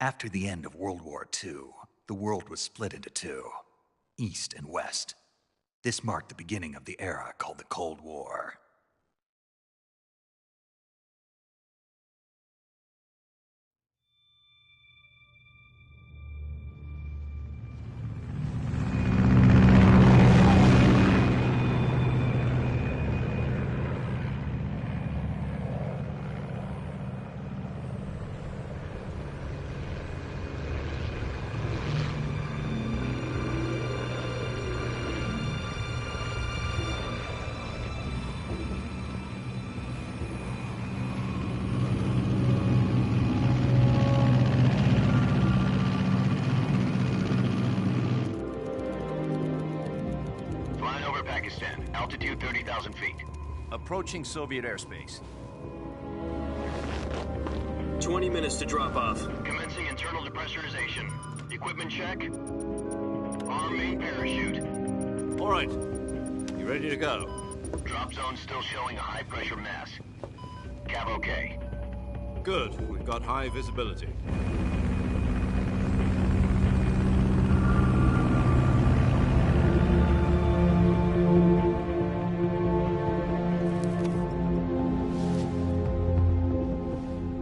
After the end of World War II, the world was split into two, East and West. This marked the beginning of the era called the Cold War. Altitude 30,000 feet. Approaching Soviet airspace. 20 minutes to drop off. Commencing internal depressurization. Equipment check. Arm main parachute. All right. You ready to go? Drop zone still showing a high pressure mass. Cav okay. Good. We've got high visibility.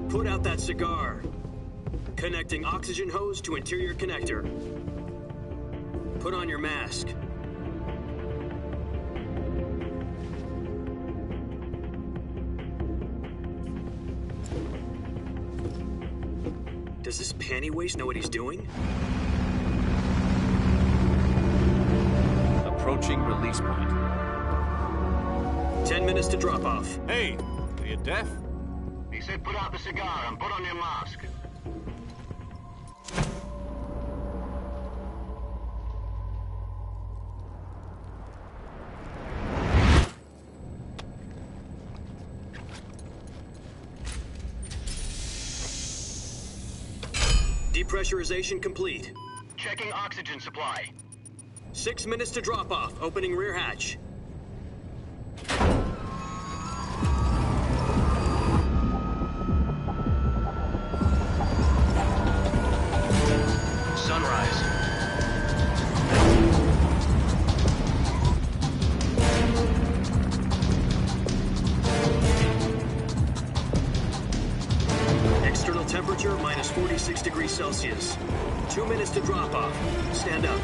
Put out that cigar. Connecting oxygen hose to interior connector. Put on your mask. Does this panty waste know what he's doing? Approaching release point. 10 minutes to drop off. Hey, are you deaf? He said put out the cigar and put on your mask. Depressurization complete. Checking oxygen supply. 6 minutes to drop off. Opening rear hatch. Sunrise. External temperature minus 46 degrees Celsius. 2 minutes to drop off. Stand up.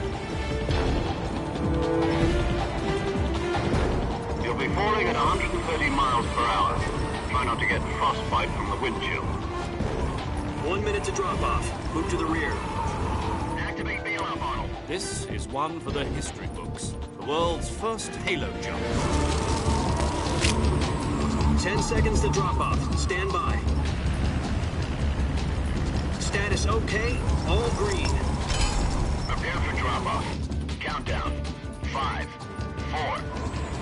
You'll be falling at 130 miles per hour. Try not to get frostbite from the wind chill. 1 minute to drop off. Move to the rear. Activate bailout model. This is one for the history books. The world's first halo jump. 10 seconds to drop off. Stand by. Status okay. All green. Prepare for drop-off. Countdown. 5, 4,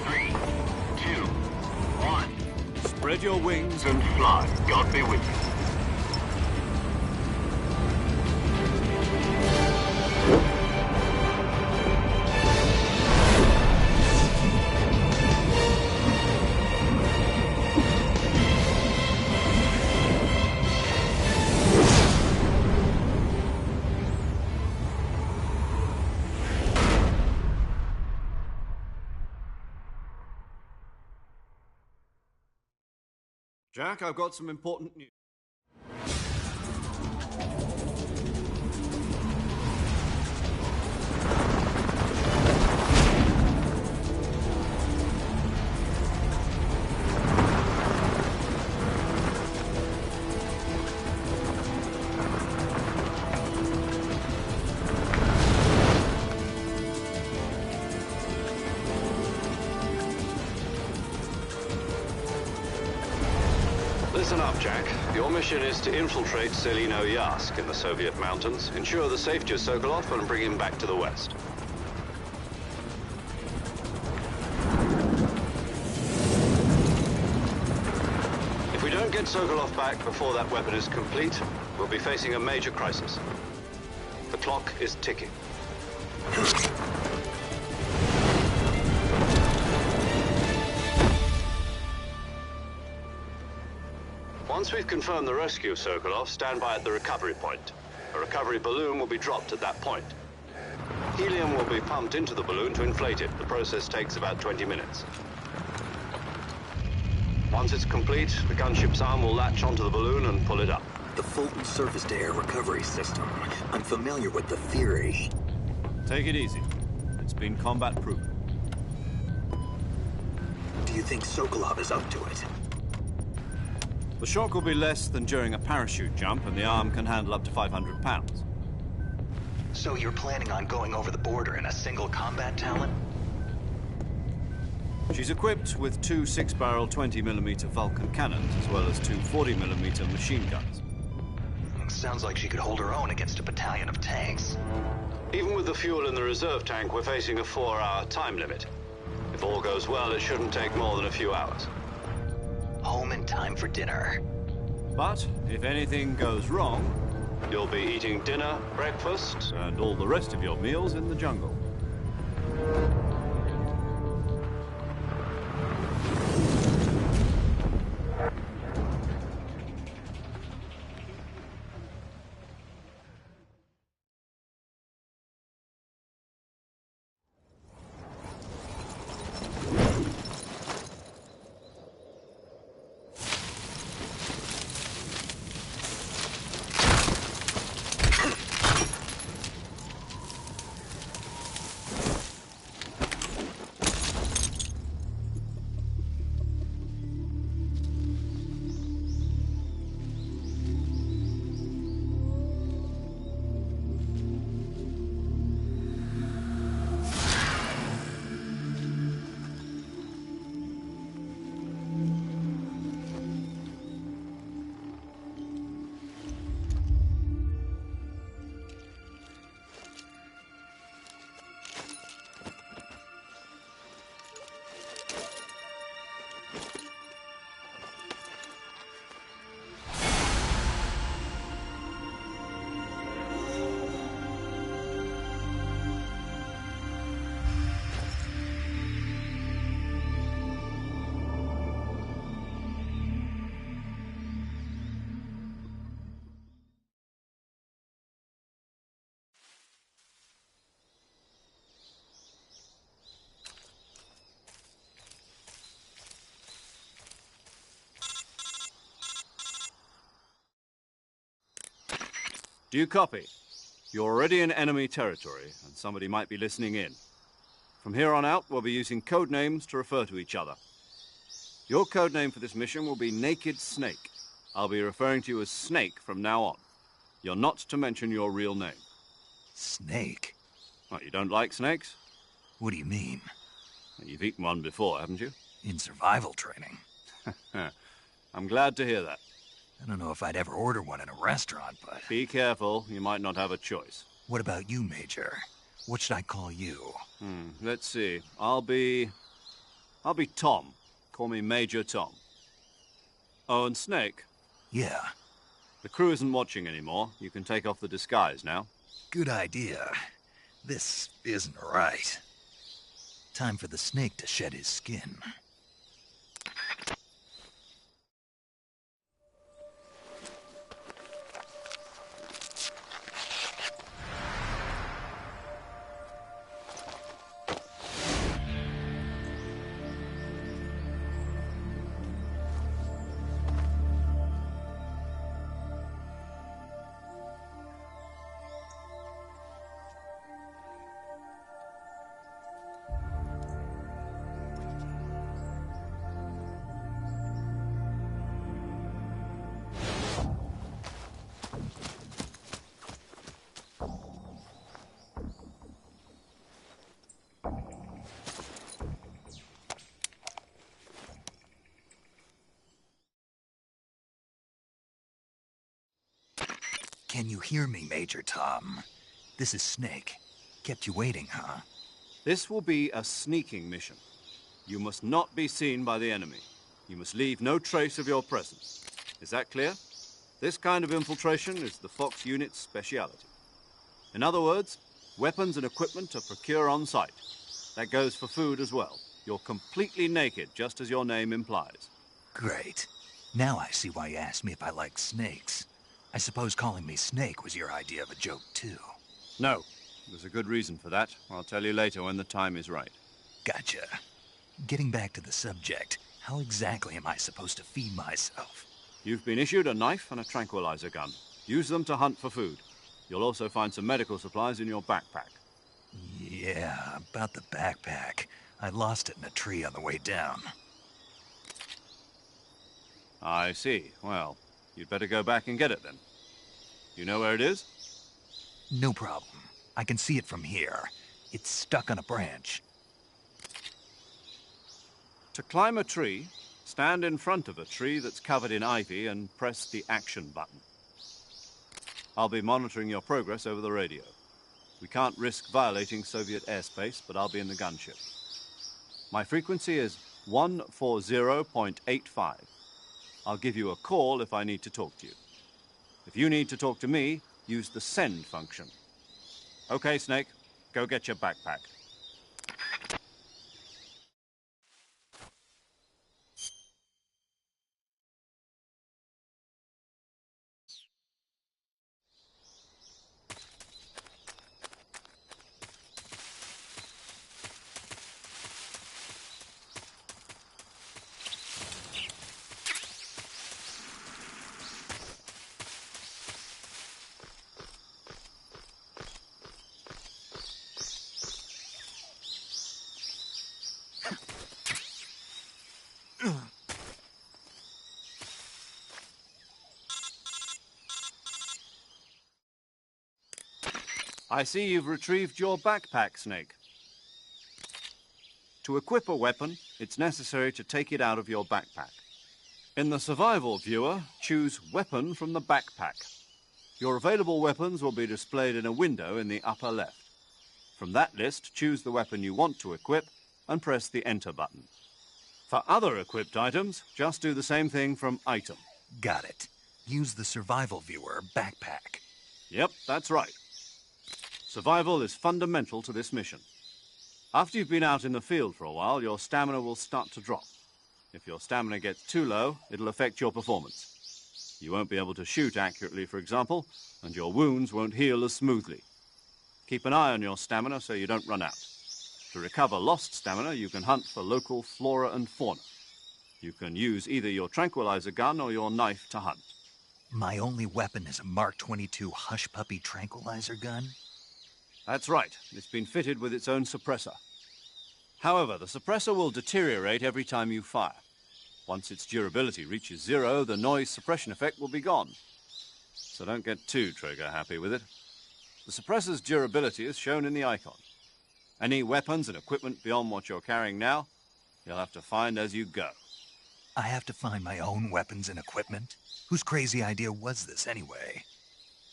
3, 2, 1. Spread your wings And fly. God be with you. Jack, I've got some important news. Listen up, Jack. Your mission is to infiltrate Selino-Yarsk in the Soviet mountains, ensure the safety of Sokolov, and bring him back to the west. If we don't get Sokolov back before that weapon is complete, we'll be facing a major crisis. The clock is ticking. Once we've confirmed the rescue of Sokolov, stand by at the recovery point. A recovery balloon will be dropped at that point. Helium will be pumped into the balloon to inflate it. The process takes about 20 minutes. Once it's complete, the gunship's arm will latch onto the balloon and pull it up. The Fulton surface-to-air recovery system. I'm familiar with the theory. Take it easy. It's been combat-proven. Do you think Sokolov is up to it? The shock will be less than during a parachute jump, and the arm can handle up to 500 pounds. So you're planning on going over the border in a single combat Talon? She's equipped with two 6-barrel 20mm Vulcan cannons, as well as two 40mm machine guns. Sounds like she could hold her own against a battalion of tanks. Even with the fuel in the reserve tank, we're facing a 4-hour time limit. If all goes well, it shouldn't take more than a few hours. Home in time for dinner. But if anything goes wrong, You'll be eating dinner, breakfast, and all the rest of your meals in the jungle. Do you copy? You're already in enemy territory, and somebody might be listening in. From here on out, we'll be using code names to refer to each other. Your code name for this mission will be Naked Snake. I'll be referring to you as Snake from now on. You're not to mention your real name. Snake? What, you don't like snakes? What do you mean? You've eaten one before, haven't you? In survival training. I'm glad to hear that. I don't know if I'd ever order one in a restaurant, but... Be careful, you might not have a choice. What about you, Major? What should I call you? Let's see. I'll be Tom. Call me Major Tom. Oh, and Snake. Yeah. The crew isn't watching anymore. You can take off the disguise now. Good idea. This isn't right. Time for the snake to shed his skin. Can you hear me, Major Tom? This is Snake. Kept you waiting, huh? This will be a sneaking mission. You must not be seen by the enemy. You must leave no trace of your presence. Is that clear? This kind of infiltration is the Fox unit's speciality. In other words, weapons and equipment are procured on site. That goes for food as well. You're completely naked, just as your name implies. Great. Now I see why you asked me if I like snakes. I suppose calling me Snake was your idea of a joke, too. No, there's a good reason for that. I'll tell you later when the time is right. Gotcha. Getting back to the subject, how exactly am I supposed to feed myself? You've been issued a knife and a tranquilizer gun. Use them to hunt for food. You'll also find some medical supplies in your backpack. Yeah, about the backpack. I lost it in a tree on the way down. I see. Well, you'd better go back and get it then. You know where it is? No problem. I can see it from here. It's stuck on a branch. To climb a tree, stand in front of a tree that's covered in ivy and press the action button. I'll be monitoring your progress over the radio. We can't risk violating Soviet airspace, but I'll be in the gunship. My frequency is 140.85. I'll give you a call if I need to talk to you. If you need to talk to me, use the send function. Okay, Snake, go get your backpack. I see you've retrieved your backpack, Snake. To equip a weapon, it's necessary to take it out of your backpack. In the survival viewer, choose Weapon from the backpack. Your available weapons will be displayed in a window in the upper left. From that list, choose the weapon you want to equip and press the Enter button. For other equipped items, just do the same thing from Item. Got it. Use the survival viewer backpack. Yep, that's right. Survival is fundamental to this mission. After you've been out in the field for a while, your stamina will start to drop. If your stamina gets too low, it'll affect your performance. You won't be able to shoot accurately, for example, and your wounds won't heal as smoothly. Keep an eye on your stamina so you don't run out. To recover lost stamina, you can hunt for local flora and fauna. You can use either your tranquilizer gun or your knife to hunt. My only weapon is a Mark 22 Hush Puppy tranquilizer gun? That's right. It's been fitted with its own suppressor. However, the suppressor will deteriorate every time you fire. Once its durability reaches 0, the noise suppression effect will be gone. So don't get too trigger-happy with it. The suppressor's durability is shown in the icon. Any weapons and equipment beyond what you're carrying now, you'll have to find as you go. I have to find my own weapons and equipment? Whose crazy idea was this, anyway?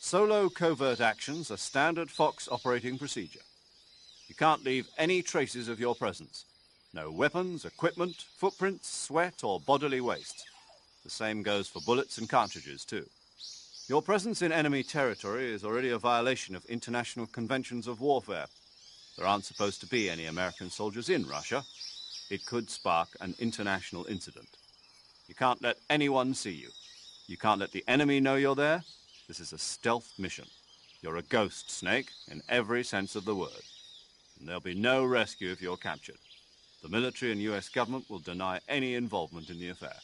Solo covert actions are standard Fox operating procedure. You can't leave any traces of your presence. No weapons, equipment, footprints, sweat, or bodily waste. The same goes for bullets and cartridges, too. Your presence in enemy territory is already a violation of international conventions of warfare. There aren't supposed to be any American soldiers in Russia. It could spark an international incident. You can't let anyone see you. You can't let the enemy know you're there. This is a stealth mission. You're a ghost, Snake, in every sense of the word. And there'll be no rescue if you're captured. The military and U.S. government will deny any involvement in the affair.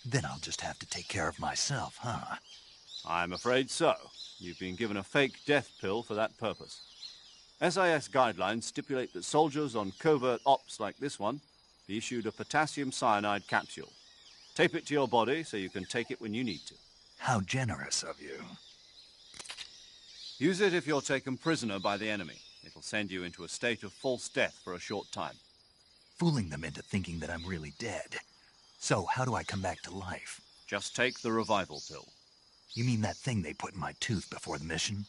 Then I'll just have to take care of myself, huh? I'm afraid so. You've been given a fake death pill for that purpose. SIS guidelines stipulate that soldiers on covert ops like this one be issued a potassium cyanide capsule. Tape it to your body so you can take it when you need to. How generous of you. Use it if you're taken prisoner by the enemy. It'll send you into a state of false death for a short time. Fooling them into thinking that I'm really dead. So, how do I come back to life? Just take the revival pill. You mean that thing they put in my tooth before the mission?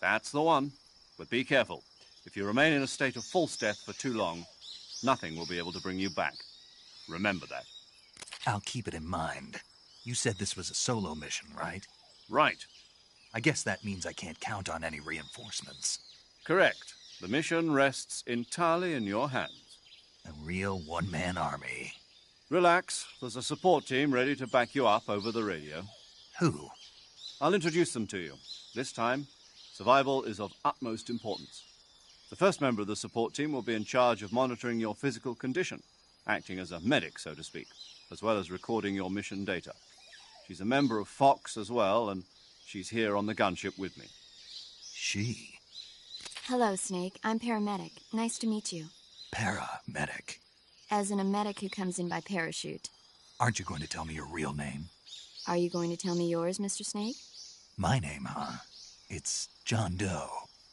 That's the one. But be careful. If you remain in a state of false death for too long, nothing will be able to bring you back. Remember that. I'll keep it in mind. You said this was a solo mission, right? Right. I guess that means I can't count on any reinforcements. Correct. The mission rests entirely in your hands. A real one-man army. Relax. There's a support team ready to back you up over the radio. Who? I'll introduce them to you. This time, survival is of utmost importance. The first member of the support team will be in charge of monitoring your physical condition, acting as a medic, so to speak, as well as recording your mission data. She's a member of Fox as well, and she's here on the gunship with me. She? Hello, Snake. I'm paramedic. Nice to meet you. Paramedic. As in a medic who comes in by parachute. Aren't you going to tell me your real name? Are you going to tell me yours, Mr. Snake? My name, huh? It's John Doe.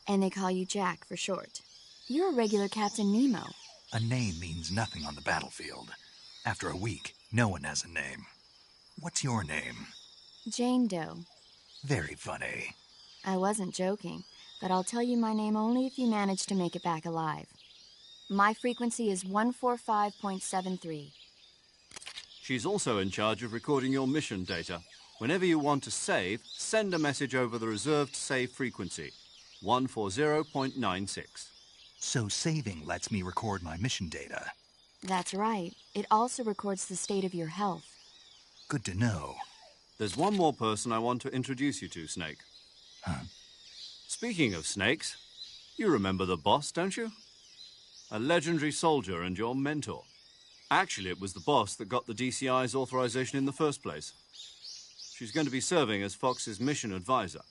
And they call you Jack for short. You're a regular Captain Nemo. A name means nothing on the battlefield. After a week, no one has a name. What's your name? Jane Doe. Very funny. I wasn't joking, but I'll tell you my name only if you manage to make it back alive. My frequency is 145.73. She's also in charge of recording your mission data. Whenever you want to save, send a message over the reserved save frequency, 140.96. So saving lets me record my mission data. That's right. It also records the state of your health. Good to know. There's one more person I want to introduce you to, Snake. Huh? Speaking of snakes, you remember the boss, don't you? A legendary soldier and your mentor. Actually, it was the boss that got the DCI's authorization in the first place. She's going to be serving as Fox's mission advisor.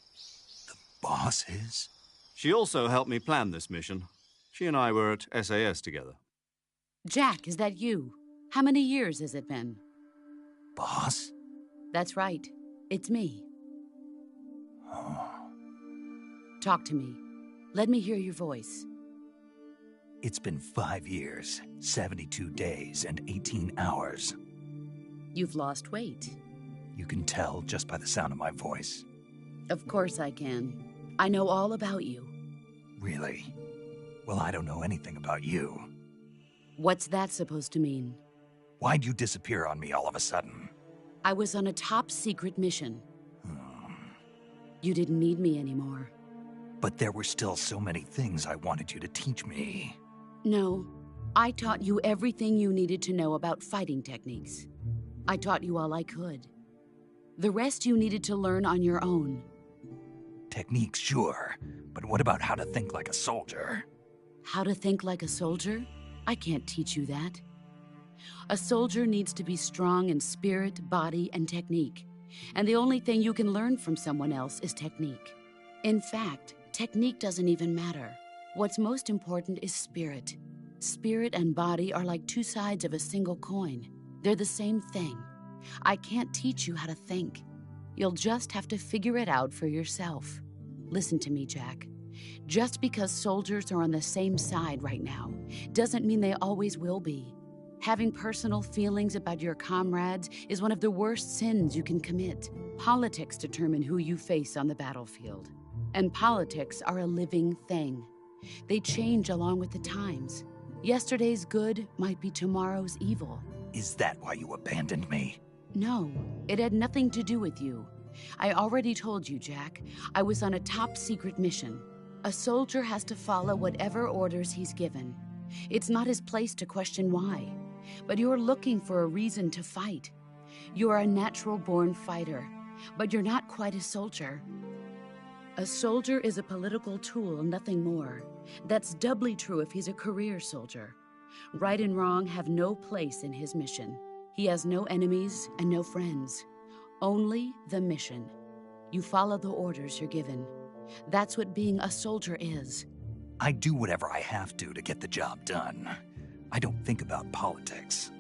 The boss is? She also helped me plan this mission. She and I were at SAS together. Jack, is that you? How many years has it been? Boss? That's right. It's me. Oh. Talk to me. Let me hear your voice. It's been 5 years, 72 days, and 18 hours. You've lost weight. You can tell just by the sound of my voice. Of course I can. I know all about you. Really? Well, I don't know anything about you. What's that supposed to mean? Why'd you disappear on me all of a sudden? I was on a top-secret mission. You didn't need me anymore. But there were still so many things I wanted you to teach me. No, I taught you everything you needed to know about fighting techniques. I taught you all I could. The rest you needed to learn on your own. Techniques, sure. But what about how to think like a soldier? How to think like a soldier? I can't teach you that. A soldier needs to be strong in spirit, body, and technique. And the only thing you can learn from someone else is technique. In fact, technique doesn't even matter. What's most important is spirit. Spirit and body are like two sides of a single coin. They're the same thing. I can't teach you how to think. You'll just have to figure it out for yourself. Listen to me, Jack. Just because soldiers are on the same side right now doesn't mean they always will be. Having personal feelings about your comrades is one of the worst sins you can commit. Politics determine who you face on the battlefield. And politics are a living thing. They change along with the times. Yesterday's good might be tomorrow's evil. Is that why you abandoned me? No, it had nothing to do with you. I already told you, Jack. I was on a top-secret mission. A soldier has to follow whatever orders he's given. It's not his place to question why. But you're looking for a reason to fight. You're a natural-born fighter, but you're not quite a soldier. A soldier is a political tool, nothing more. That's doubly true if he's a career soldier. Right and wrong have no place in his mission. He has no enemies and no friends. Only the mission. You follow the orders you're given. That's what being a soldier is. I do whatever I have to get the job done. I don't think about politics.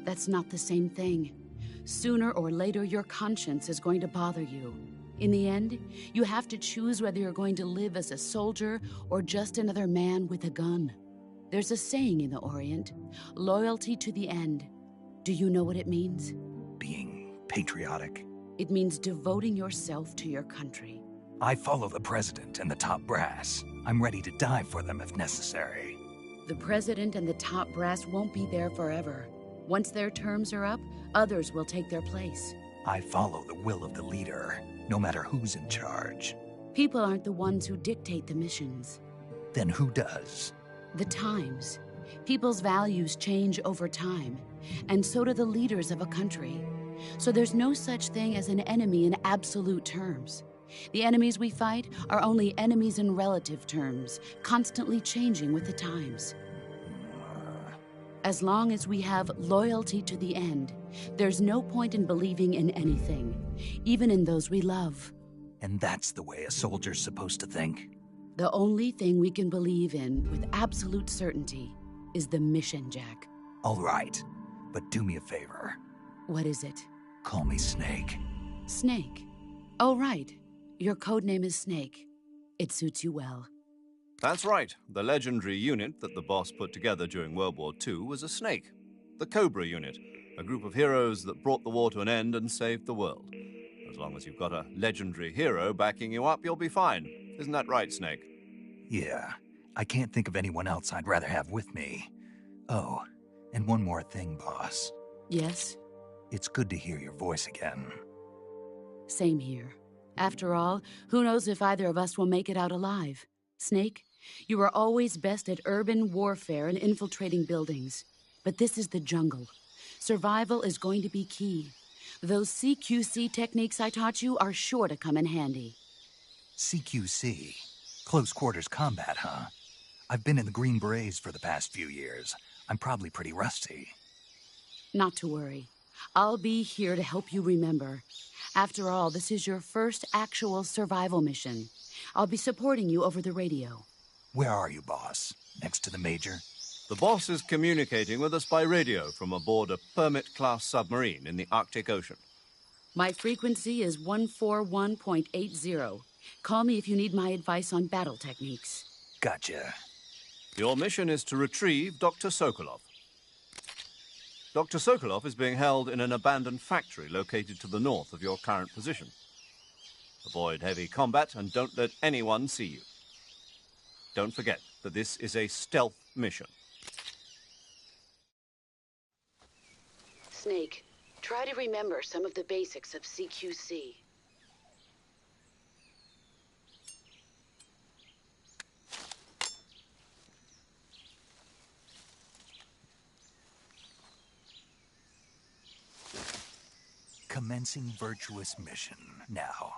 That's not the same thing. Sooner or later, your conscience is going to bother you. In the end, you have to choose whether you're going to live as a soldier or just another man with a gun. There's a saying in the Orient, loyalty to the end. Do you know what it means? Being patriotic. It means devoting yourself to your country. I follow the president and the top brass. I'm ready to die for them if necessary. The president and the top brass won't be there forever. Once their terms are up, others will take their place. I follow the will of the leader, no matter who's in charge. People aren't the ones who dictate the missions. Then who does? The times. People's values change over time, and so do the leaders of a country. So there's no such thing as an enemy in absolute terms. The enemies we fight are only enemies in relative terms, constantly changing with the times. As long as we have loyalty to the end, there's no point in believing in anything, even in those we love. And that's the way a soldier's supposed to think? The only thing we can believe in with absolute certainty is the mission, Jack. All right, but do me a favor. What is it? Call me Snake. Snake. Oh, right. Your code name is Snake. It suits you well. That's right. The legendary unit that the boss put together during World War II was a snake. The Cobra unit, a group of heroes that brought the war to an end and saved the world. As long as you've got a legendary hero backing you up, you'll be fine. Isn't that right, Snake? Yeah, I can't think of anyone else I'd rather have with me. Oh, and one more thing, boss. Yes? It's good to hear your voice again. Same here. After all, who knows if either of us will make it out alive? Snake, you are always best at urban warfare and infiltrating buildings. But this is the jungle. Survival is going to be key. Those CQC techniques I taught you are sure to come in handy. CQC? Close quarters combat, huh? I've been in the Green Berets for the past few years. I'm probably pretty rusty. Not to worry. I'll be here to help you remember. After all, this is your first actual survival mission. I'll be supporting you over the radio. Where are you, boss? Next to the Major? The boss is communicating with us by radio from aboard a Permit-class submarine in the Arctic Ocean. My frequency is 141.80. Call me if you need my advice on battle techniques. Gotcha. Your mission is to retrieve Dr. Sokolov. Dr. Sokolov is being held in an abandoned factory located to the north of your current position. Avoid heavy combat and don't let anyone see you. Don't forget that this is a stealth mission. Snake, try to remember some of the basics of CQC. Commencing virtuous mission now.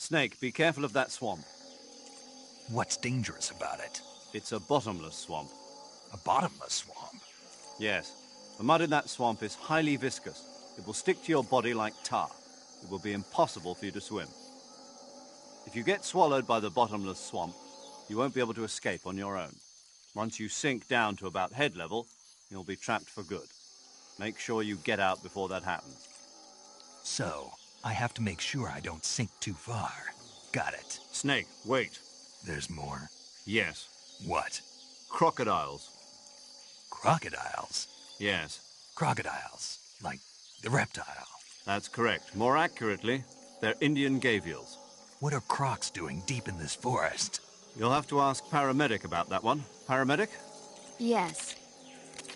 Snake, be careful of that swamp. What's dangerous about it? It's a bottomless swamp. A bottomless swamp? Yes. The mud in that swamp is highly viscous. It will stick to your body like tar. It will be impossible for you to swim. If you get swallowed by the bottomless swamp, you won't be able to escape on your own. Once you sink down to about head level, you'll be trapped for good. Make sure you get out before that happens. So, I have to make sure I don't sink too far. Got it. Snake, wait. There's more? Yes. What? Crocodiles. Crocodiles? Yes. Crocodiles. Like the reptile. That's correct. More accurately, they're Indian gavials. What are crocs doing deep in this forest? You'll have to ask Paramedic about that one. Paramedic? Yes.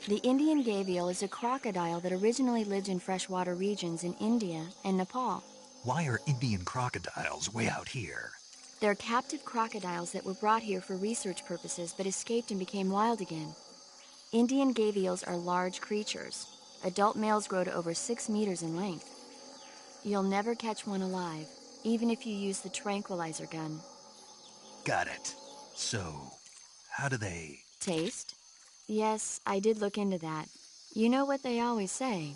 The Indian gavial is a crocodile that originally lived in freshwater regions in India and Nepal. Why are Indian crocodiles way out here? They're captive crocodiles that were brought here for research purposes but escaped and became wild again. Indian gavials are large creatures. Adult males grow to over 6 meters in length. You'll never catch one alive, even if you use the tranquilizer gun. Got it. So, how do they... Taste? Yes, I did look into that. You know what they always say.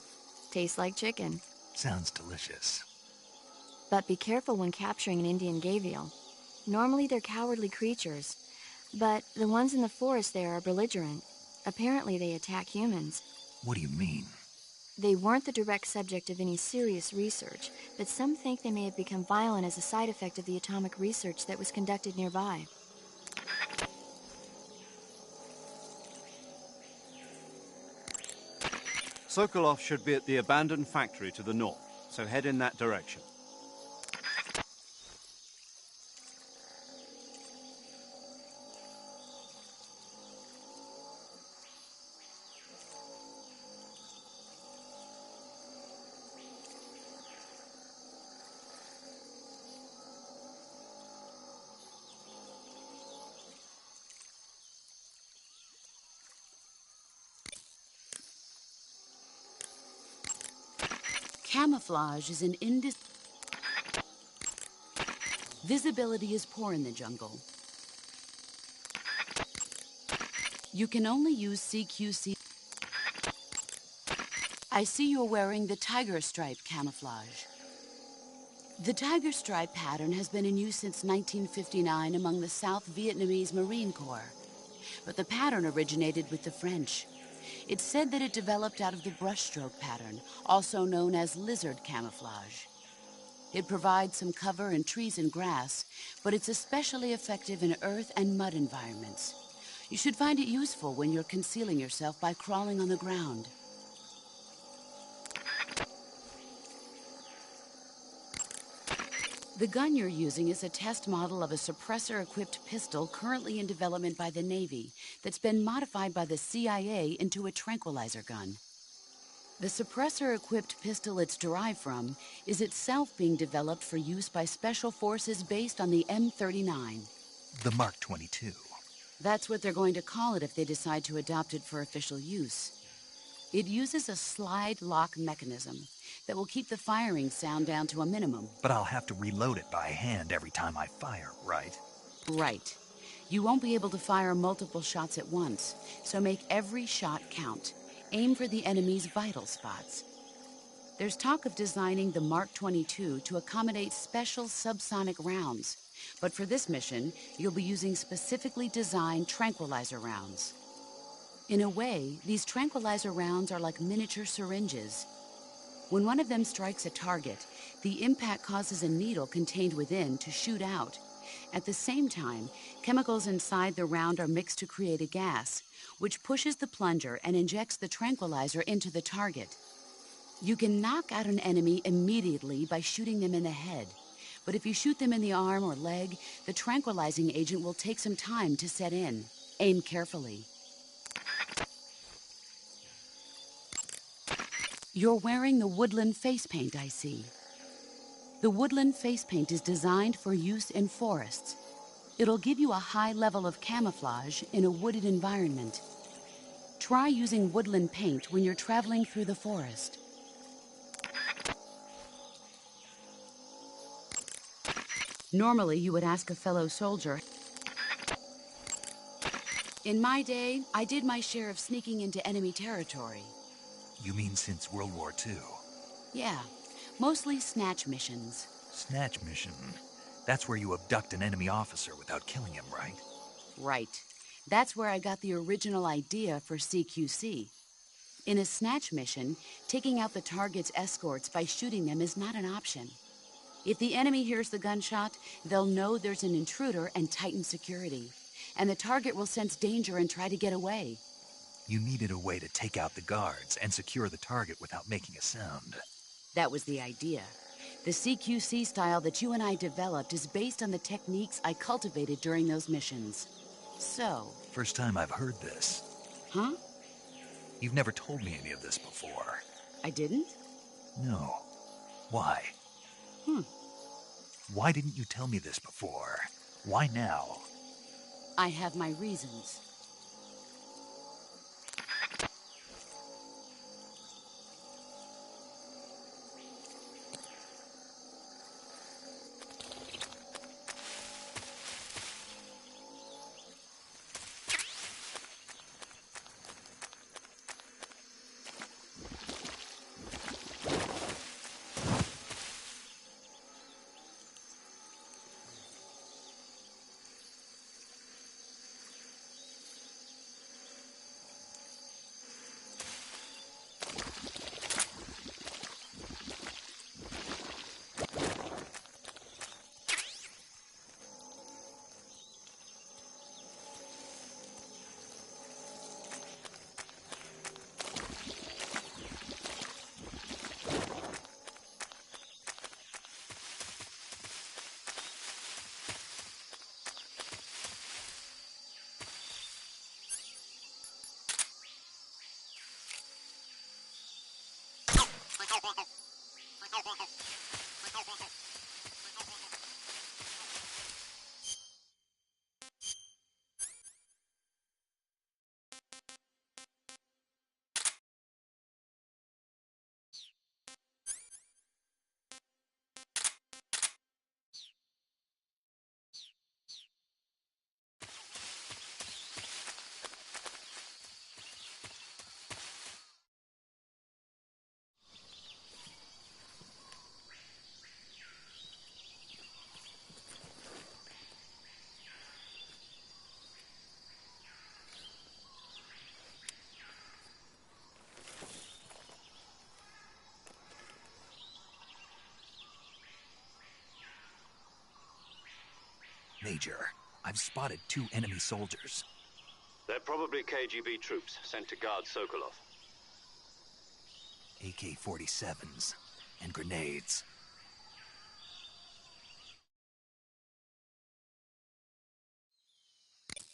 Tastes like chicken. Sounds delicious. But be careful when capturing an Indian gavial. Normally they're cowardly creatures, but the ones in the forest there are belligerent. Apparently they attack humans. What do you mean? They weren't the direct subject of any serious research, but some think they may have become violent as a side effect of the atomic research that was conducted nearby. Sokolov should be at the abandoned factory to the north, so head in that direction. Camouflage is an Visibility is poor in the jungle. You can only use CQC. I see you're wearing the tiger stripe camouflage. The tiger stripe pattern has been in use since 1959 among the South Vietnamese Marine Corps. But the pattern originated with the French. It's said that it developed out of the brushstroke pattern, also known as lizard camouflage. It provides some cover in trees and grass, but it's especially effective in earth and mud environments. You should find it useful when you're concealing yourself by crawling on the ground. The gun you're using is a test model of a suppressor-equipped pistol currently in development by the Navy that's been modified by the CIA into a tranquilizer gun. The suppressor-equipped pistol it's derived from is itself being developed for use by special forces based on the M39. The Mark 22. That's what they're going to call it if they decide to adopt it for official use. It uses a slide lock mechanism that will keep the firing sound down to a minimum. But I'll have to reload it by hand every time I fire, right? Right. You won't be able to fire multiple shots at once, so make every shot count. Aim for the enemy's vital spots. There's talk of designing the Mark 22 to accommodate special subsonic rounds, but for this mission, you'll be using specifically designed tranquilizer rounds. In a way, these tranquilizer rounds are like miniature syringes. When one of them strikes a target, the impact causes a needle contained within to shoot out. At the same time, chemicals inside the round are mixed to create a gas, which pushes the plunger and injects the tranquilizer into the target. You can knock out an enemy immediately by shooting them in the head, but if you shoot them in the arm or leg, the tranquilizing agent will take some time to set in. Aim carefully. You're wearing the woodland face paint, I see. The woodland face paint is designed for use in forests. It'll give you a high level of camouflage in a wooded environment. Try using woodland paint when you're traveling through the forest. Normally, you would ask a fellow soldier. In my day, I did my share of sneaking into enemy territory. You mean since World War II? Yeah, mostly snatch missions. Snatch mission. That's where you abduct an enemy officer without killing him, right? Right. That's where I got the original idea for CQC. In a snatch mission, taking out the target's escorts by shooting them is not an option. If the enemy hears the gunshot, they'll know there's an intruder and tighten security. And the target will sense danger and try to get away. You needed a way to take out the guards and secure the target without making a sound. That was the idea. The CQC style that you and I developed is based on the techniques I cultivated during those missions. So... First time I've heard this. Huh? You've never told me any of this before. I didn't? No. Why? Why didn't you tell me this before? Why now? I have my reasons. Major, I've spotted 2 enemy soldiers. They're probably KGB troops sent to guard Sokolov. AK-47s and grenades.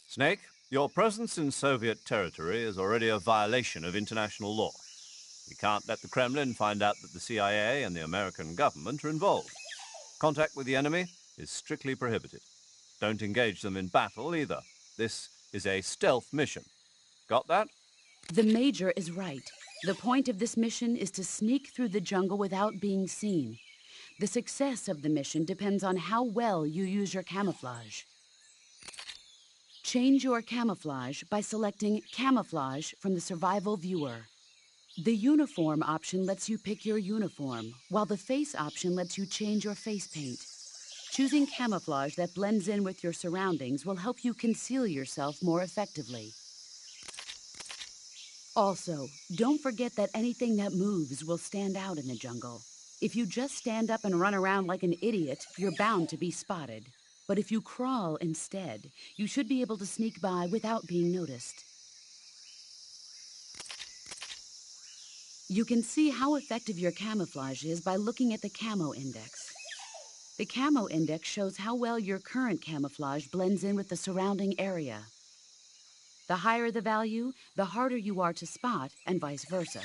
Snake, your presence in Soviet territory is already a violation of international law. We can't let the Kremlin find out that the CIA and the American government are involved. Contact with the enemy is strictly prohibited. Don't engage them in battle either. This is a stealth mission. Got that? The Major is right. The point of this mission is to sneak through the jungle without being seen. The success of the mission depends on how well you use your camouflage. Change your camouflage by selecting Camouflage from the Survival Viewer. The Uniform option lets you pick your uniform, while the Face option lets you change your face paint. Choosing camouflage that blends in with your surroundings will help you conceal yourself more effectively. Also, don't forget that anything that moves will stand out in the jungle. If you just stand up and run around like an idiot, you're bound to be spotted. But if you crawl instead, you should be able to sneak by without being noticed. You can see how effective your camouflage is by looking at the Camo Index. The Camo Index shows how well your current camouflage blends in with the surrounding area. The higher the value, the harder you are to spot, and vice versa.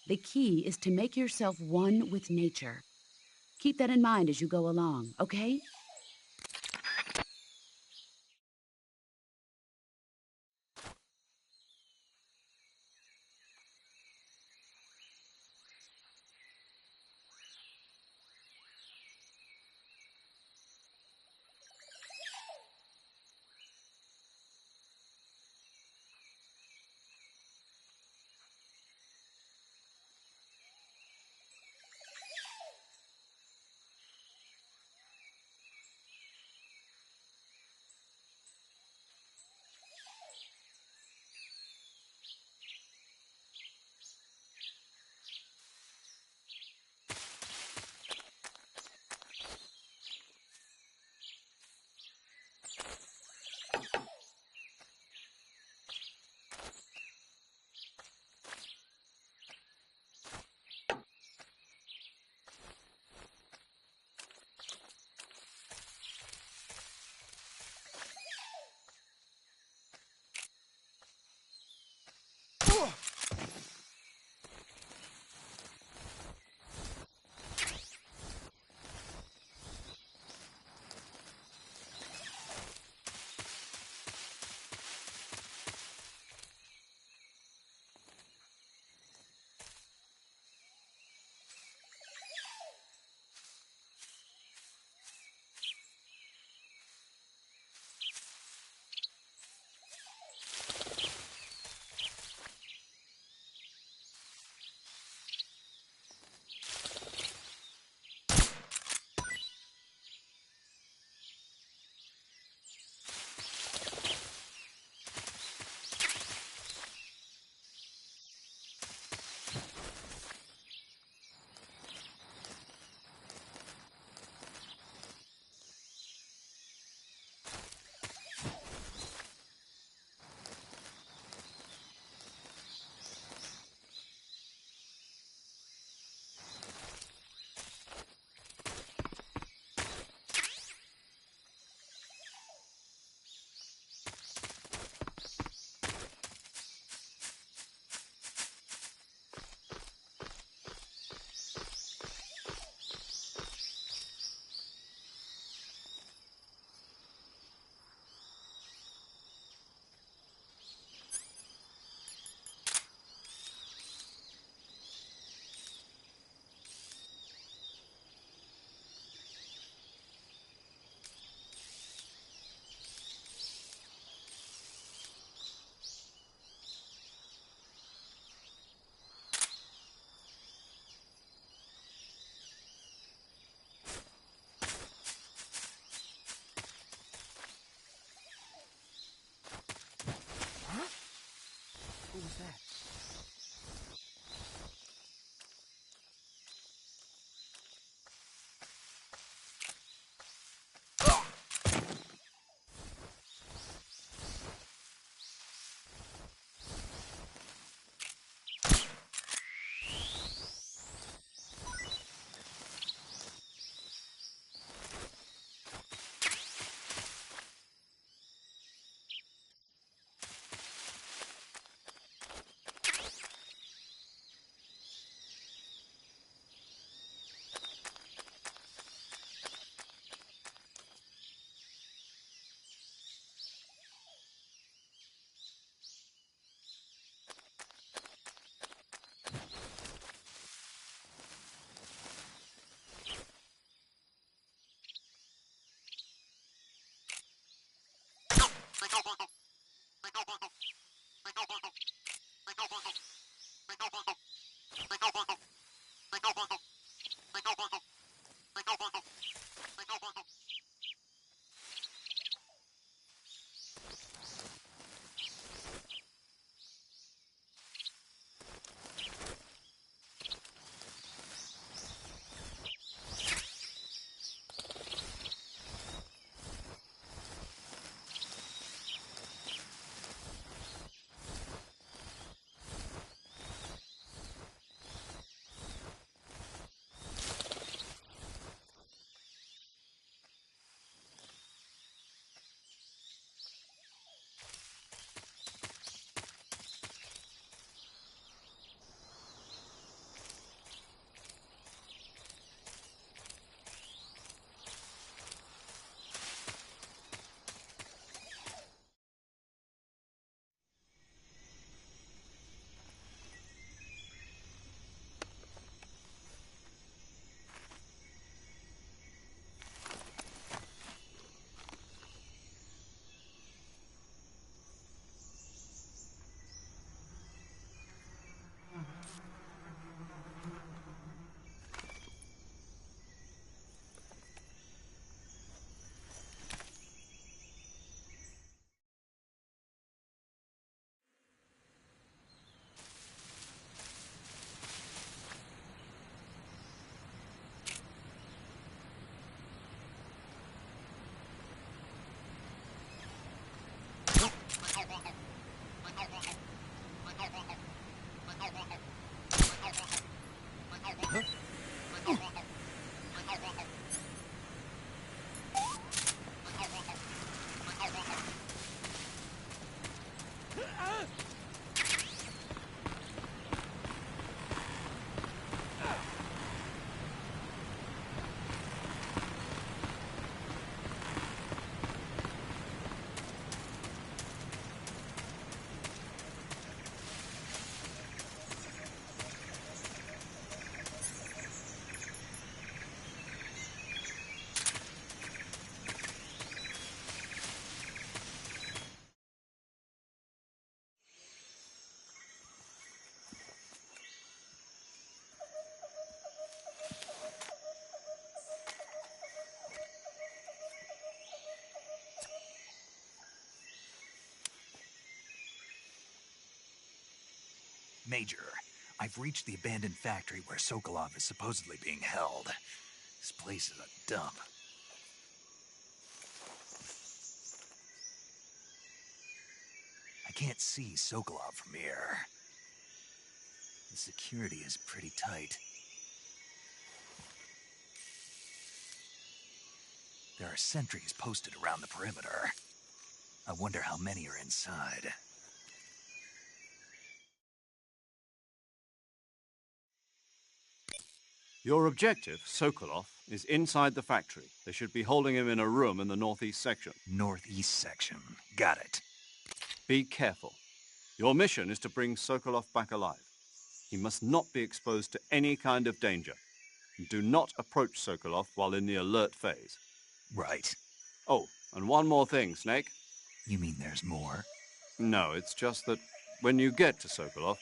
The key is to make yourself one with nature. Keep that in mind as you go along, okay? Major, I've reached the abandoned factory where Sokolov is supposedly being held. This place is a dump. I can't see Sokolov from here. The security is pretty tight. There are sentries posted around the perimeter. I wonder how many are inside. Your objective, Sokolov, is inside the factory. They should be holding him in a room in the northeast section. Northeast section. Got it. Be careful. Your mission is to bring Sokolov back alive. He must not be exposed to any kind of danger. And do not approach Sokolov while in the alert phase. Right. Oh, and one more thing, Snake. You mean there's more? No, it's just that when you get to Sokolov,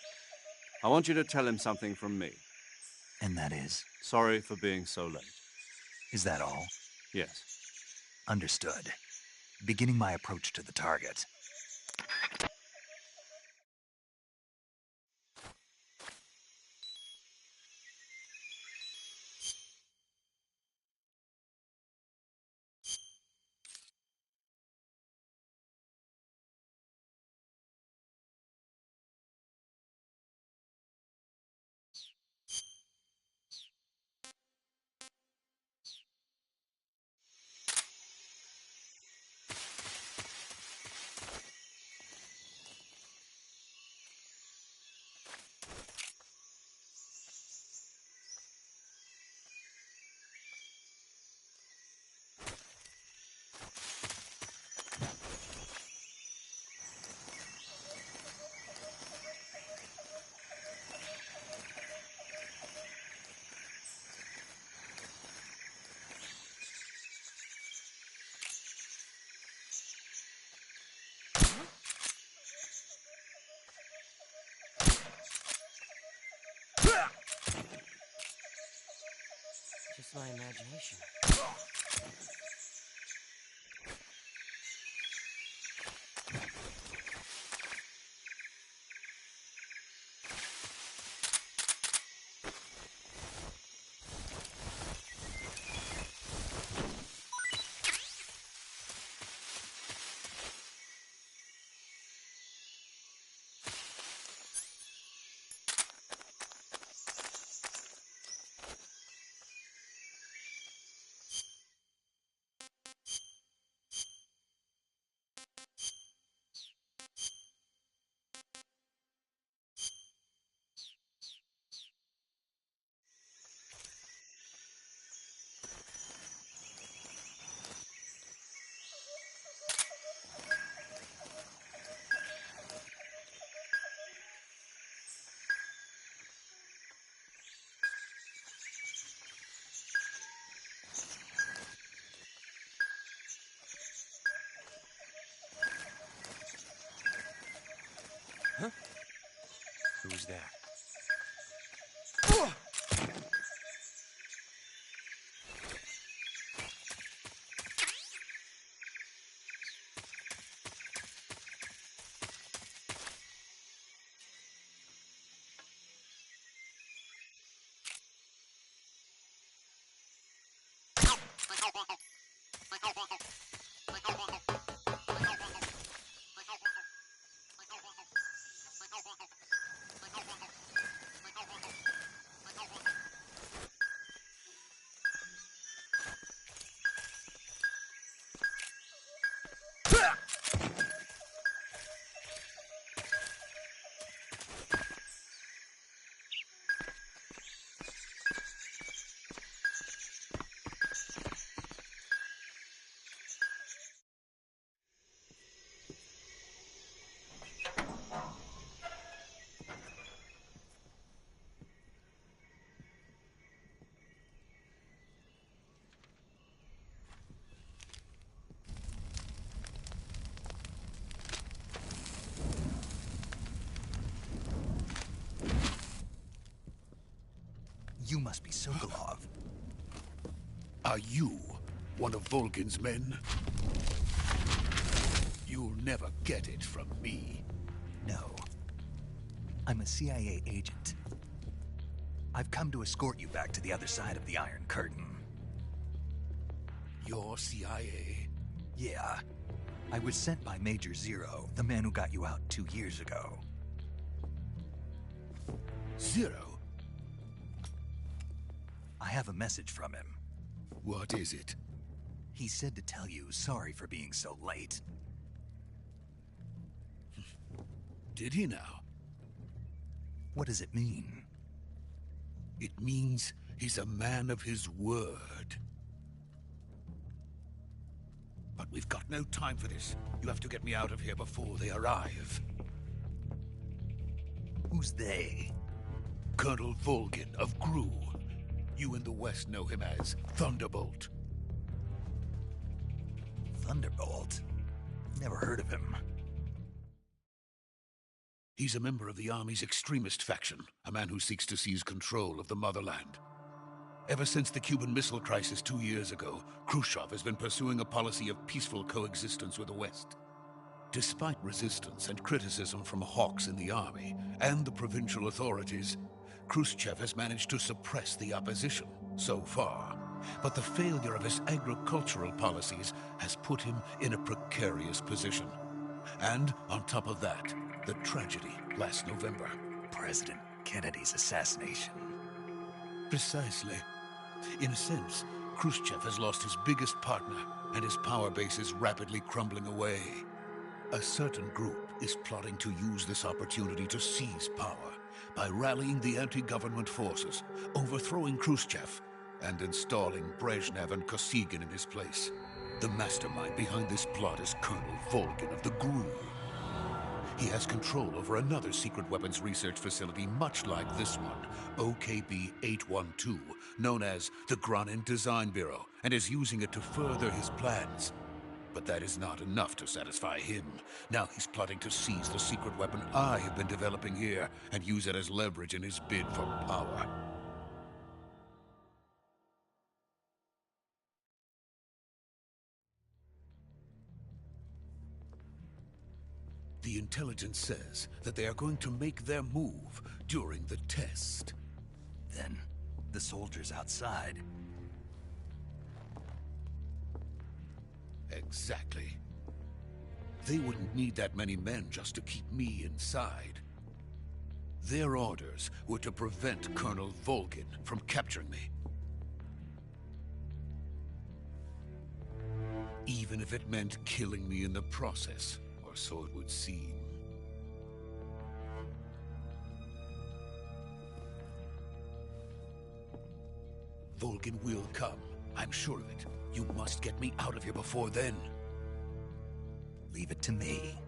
I want you to tell him something from me. And that is? Sorry for being so late. Is that all? Yes. Understood. Beginning my approach to the target. Just my imagination. Who's there? You must be Sokolov. Are you one of Volgin's men? You'll never get it from me. No. I'm a CIA agent. I've come to escort you back to the other side of the Iron Curtain. You're CIA? Yeah. I was sent by Major Zero, the man who got you out 2 years ago. Zero? I have a message from him. What is it? He said to tell you sorry for being so late. Did he now? What does it mean? It means he's a man of his word. But we've got no time for this. You have to get me out of here before they arrive. Who's they? Colonel Volgin of Gru. You in the West know him as Thunderbolt. Thunderbolt? Never heard of him. He's a member of the Army's extremist faction, a man who seeks to seize control of the motherland. Ever since the Cuban Missile Crisis 2 years ago, Khrushchev has been pursuing a policy of peaceful coexistence with the West. Despite resistance and criticism from hawks in the army and the provincial authorities, Khrushchev has managed to suppress the opposition so far. But the failure of his agricultural policies has put him in a precarious position. And on top of that, the tragedy last November. President Kennedy's assassination. Precisely. In a sense, Khrushchev has lost his biggest partner, and his power base is rapidly crumbling away. A certain group is plotting to use this opportunity to seize power by rallying the anti-government forces, overthrowing Khrushchev, and installing Brezhnev and Kosygin in his place. The mastermind behind this plot is Colonel Volgin of the GRU. He has control over another secret weapons research facility much like this one, OKB-812, known as the Granin Design Bureau, and is using it to further his plans. But that is not enough to satisfy him. Now he's plotting to seize the secret weapon I have been developing here and use it as leverage in his bid for power. The intelligence says that they are going to make their move during the test. Then, the soldiers outside. Exactly. They wouldn't need that many men just to keep me inside. Their orders were to prevent Colonel Volgin from capturing me. Even if it meant killing me in the process, or so it would seem. Volgin will come. I'm sure of it. You must get me out of here before then. Leave it to me.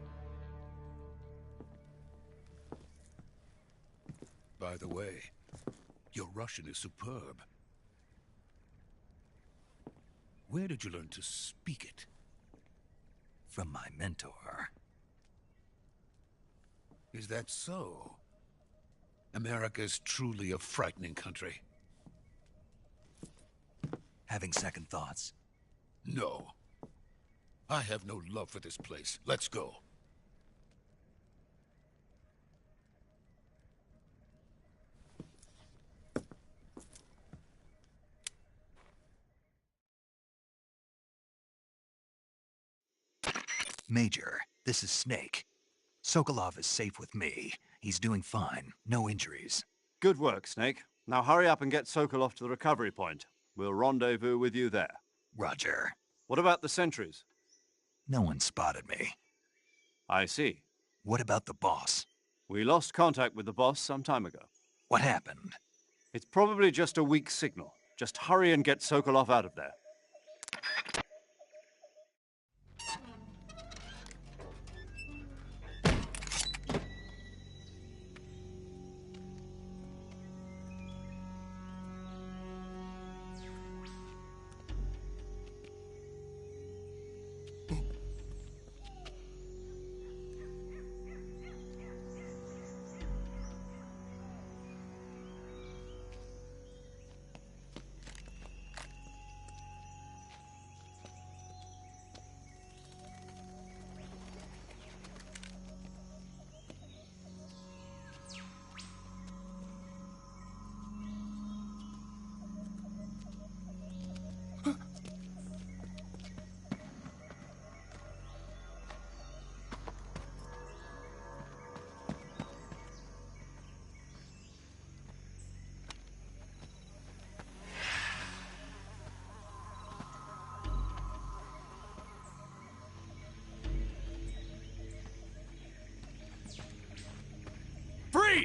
By the way, your Russian is superb. Where did you learn to speak it? From my mentor. Is that so? America is truly a frightening country. Having second thoughts? No. I have no love for this place. Let's go. Major, this is Snake. Sokolov is safe with me. He's doing fine. No injuries. Good work, Snake. Now hurry up and get Sokolov to the recovery point. We'll rendezvous with you there. Roger. What about the sentries? No one spotted me. I see. What about the boss? We lost contact with the boss some time ago. What happened? It's probably just a weak signal. Just hurry and get Sokolov out of there.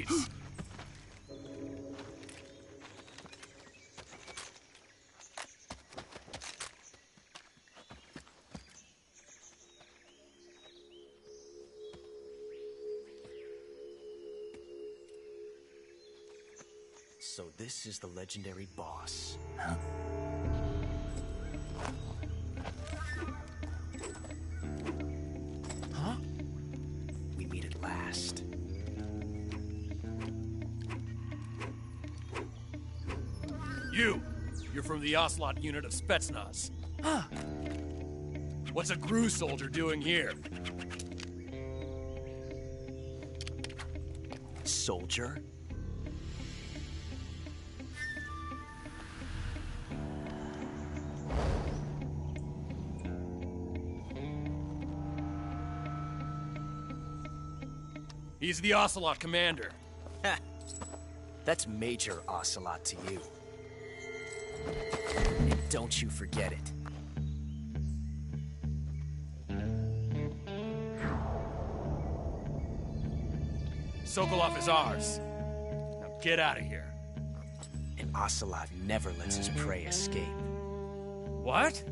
Jeez. So this is the legendary boss. Huh? Huh? We meet at last. You're from the Ocelot unit of Spetsnaz. Huh. What's a Gru soldier doing here? Soldier? He's the Ocelot commander. Ha! That's Major Ocelot to you. And don't you forget it. Sokolov is ours. Now get out of here. And Ocelot never lets his prey escape. What?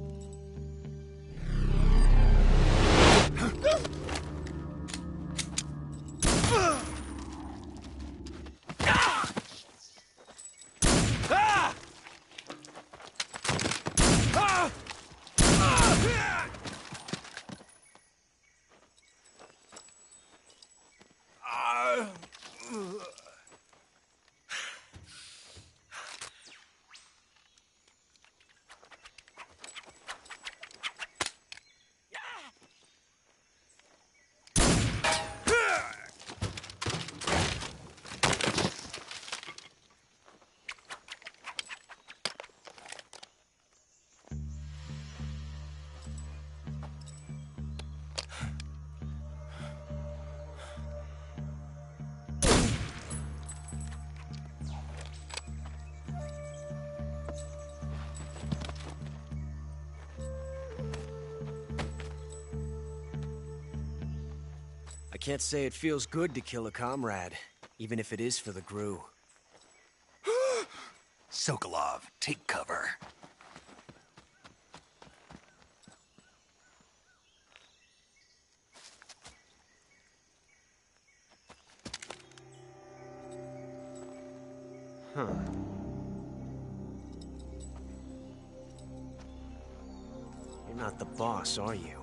I can't say it feels good to kill a comrade, even if it is for the Gru. Sokolov, take cover. Huh. You're not the boss, are you?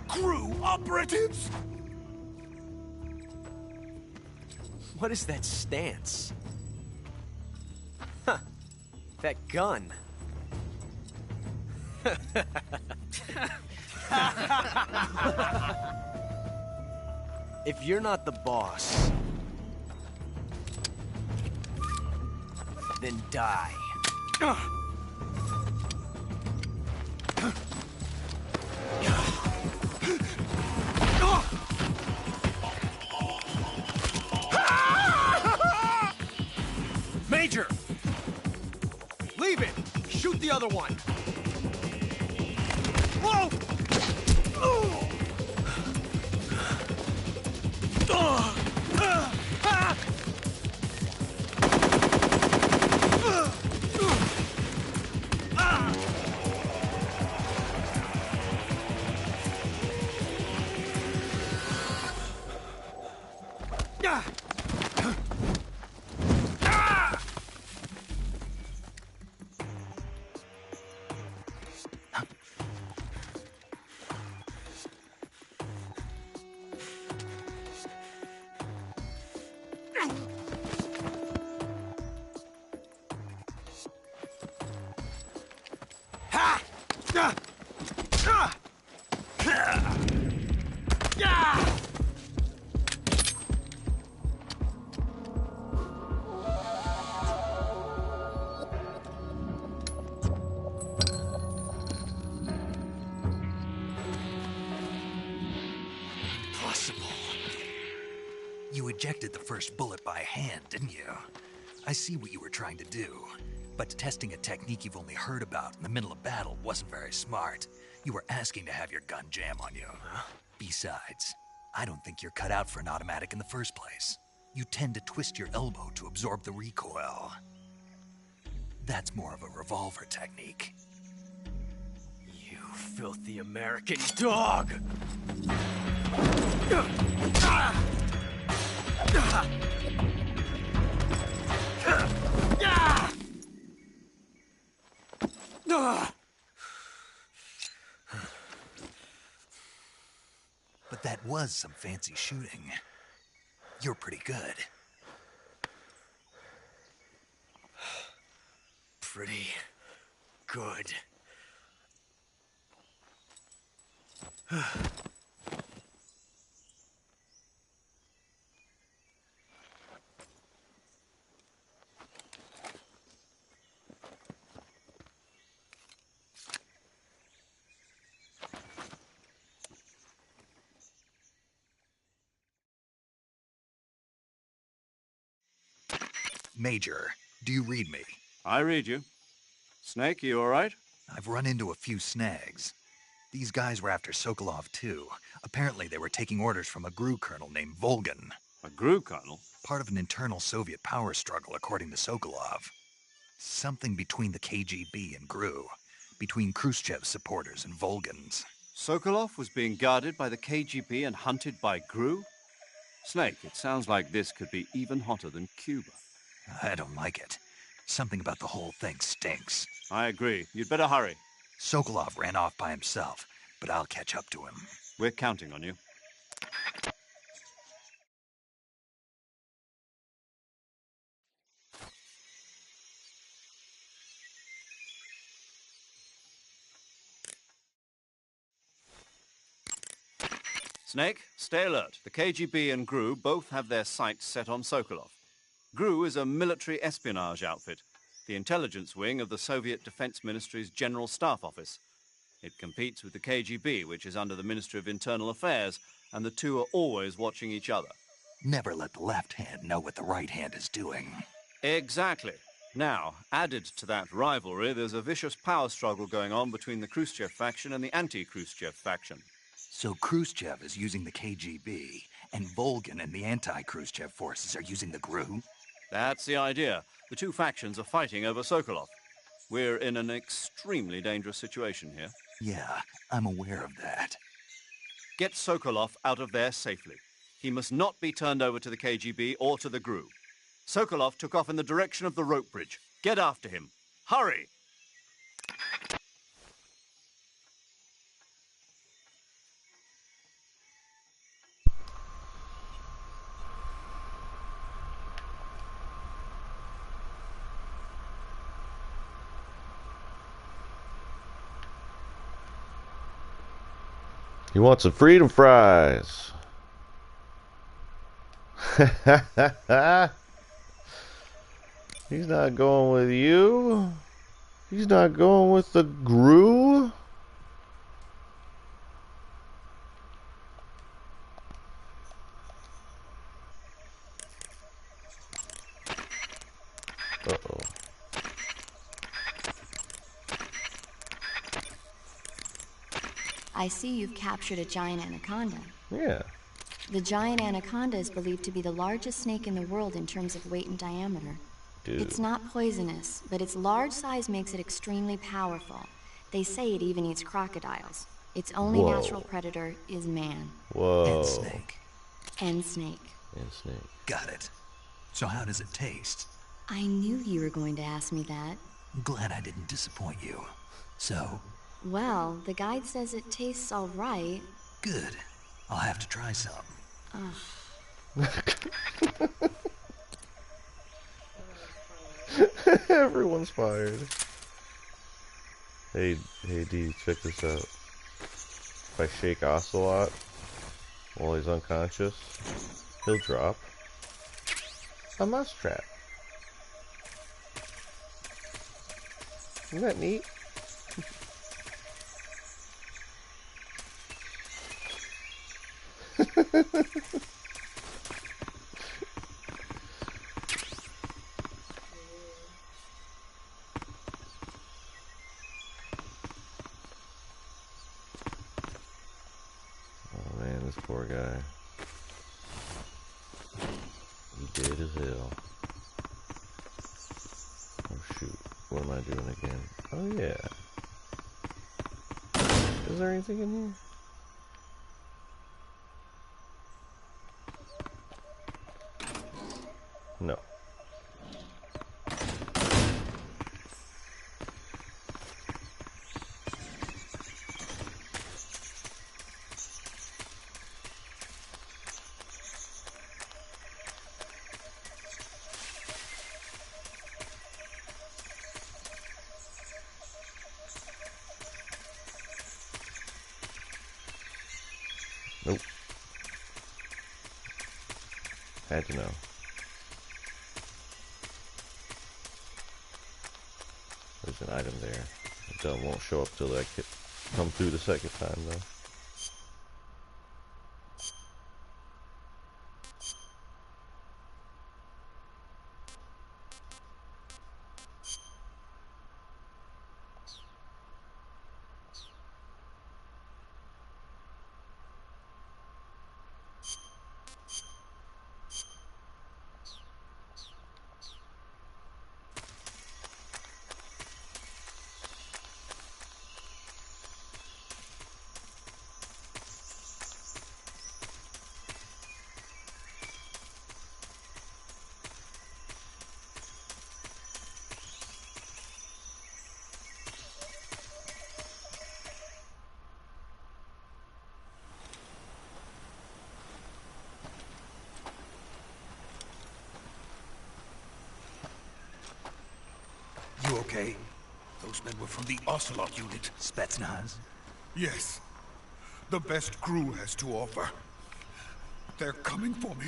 Gru operatives? What is that stance? Huh. That gun. If you're not the boss, then die. Major! Leave it! Shoot the other one! Whoa! ejected the first bullet by hand, didn't you? I see what you were trying to do, but testing a technique you've only heard about in the middle of battle wasn't very smart. You were asking to have your gun jam on you. Besides, I don't think you're cut out for an automatic in the first place. You tend to twist your elbow to absorb the recoil. That's more of a revolver technique. You filthy American dog! But that was some fancy shooting. You're pretty good. Pretty good. Major, do you read me? I read you. Snake, you all right? I've run into a few snags. These guys were after Sokolov too. Apparently they were taking orders from a GRU colonel named Volgan. A GRU colonel? Part of an internal Soviet power struggle, according to Sokolov. Something between the KGB and GRU. Between Khrushchev's supporters and Volgan's. Sokolov was being guarded by the KGB and hunted by GRU? Snake, it sounds like this could be even hotter than Cuba. I don't like it. Something about the whole thing stinks. I agree. You'd better hurry. Sokolov ran off by himself, but I'll catch up to him. We're counting on you. Snake, stay alert. The KGB and GRU both have their sights set on Sokolov. GRU is a military espionage outfit, the intelligence wing of the Soviet Defense Ministry's General Staff Office. It competes with the KGB, which is under the Ministry of Internal Affairs, and the two are always watching each other. Never let the left hand know what the right hand is doing. Exactly. Now, added to that rivalry, there's a vicious power struggle going on between the Khrushchev faction and the anti-Khrushchev faction. So Khrushchev is using the KGB, and Volgan and the anti-Khrushchev forces are using the GRU? That's the idea. The two factions are fighting over Sokolov. We're in an extremely dangerous situation here. Yeah, I'm aware of that. Get Sokolov out of there safely. He must not be turned over to the KGB or to the GRU. Sokolov took off in the direction of the rope bridge. Get after him. Hurry! He wants some freedom fries. He's not going with you. He's not going with the GRU. Uh-oh. I see you've captured a giant anaconda. Yeah. The giant anaconda is believed to be the largest snake in the world in terms of weight and diameter. Dude. It's not poisonous, but its large size makes it extremely powerful. They say it even eats crocodiles. Its only Whoa. natural predator is man. Whoa. And snake. And snake. And snake. Got it. So how does it taste? I knew you were going to ask me that. I'm glad I didn't disappoint you. So? Well, the guide says it tastes all right. Good. I'll have to try some. Everyone's fired. Hey D, check this out. If I shake Ocelot while he's unconscious, he'll drop a mousetrap. Isn't that neat? poor guy. He dead as hell. Oh shoot, what am I doing again? Oh yeah. Is there anything in here? No. Nope. Had to know. There's an item there. It won't show up till I come through the second time though. You okay? Those men were from the Ocelot unit. Spetsnaz? Yes. The best crew has to offer. They're coming for me.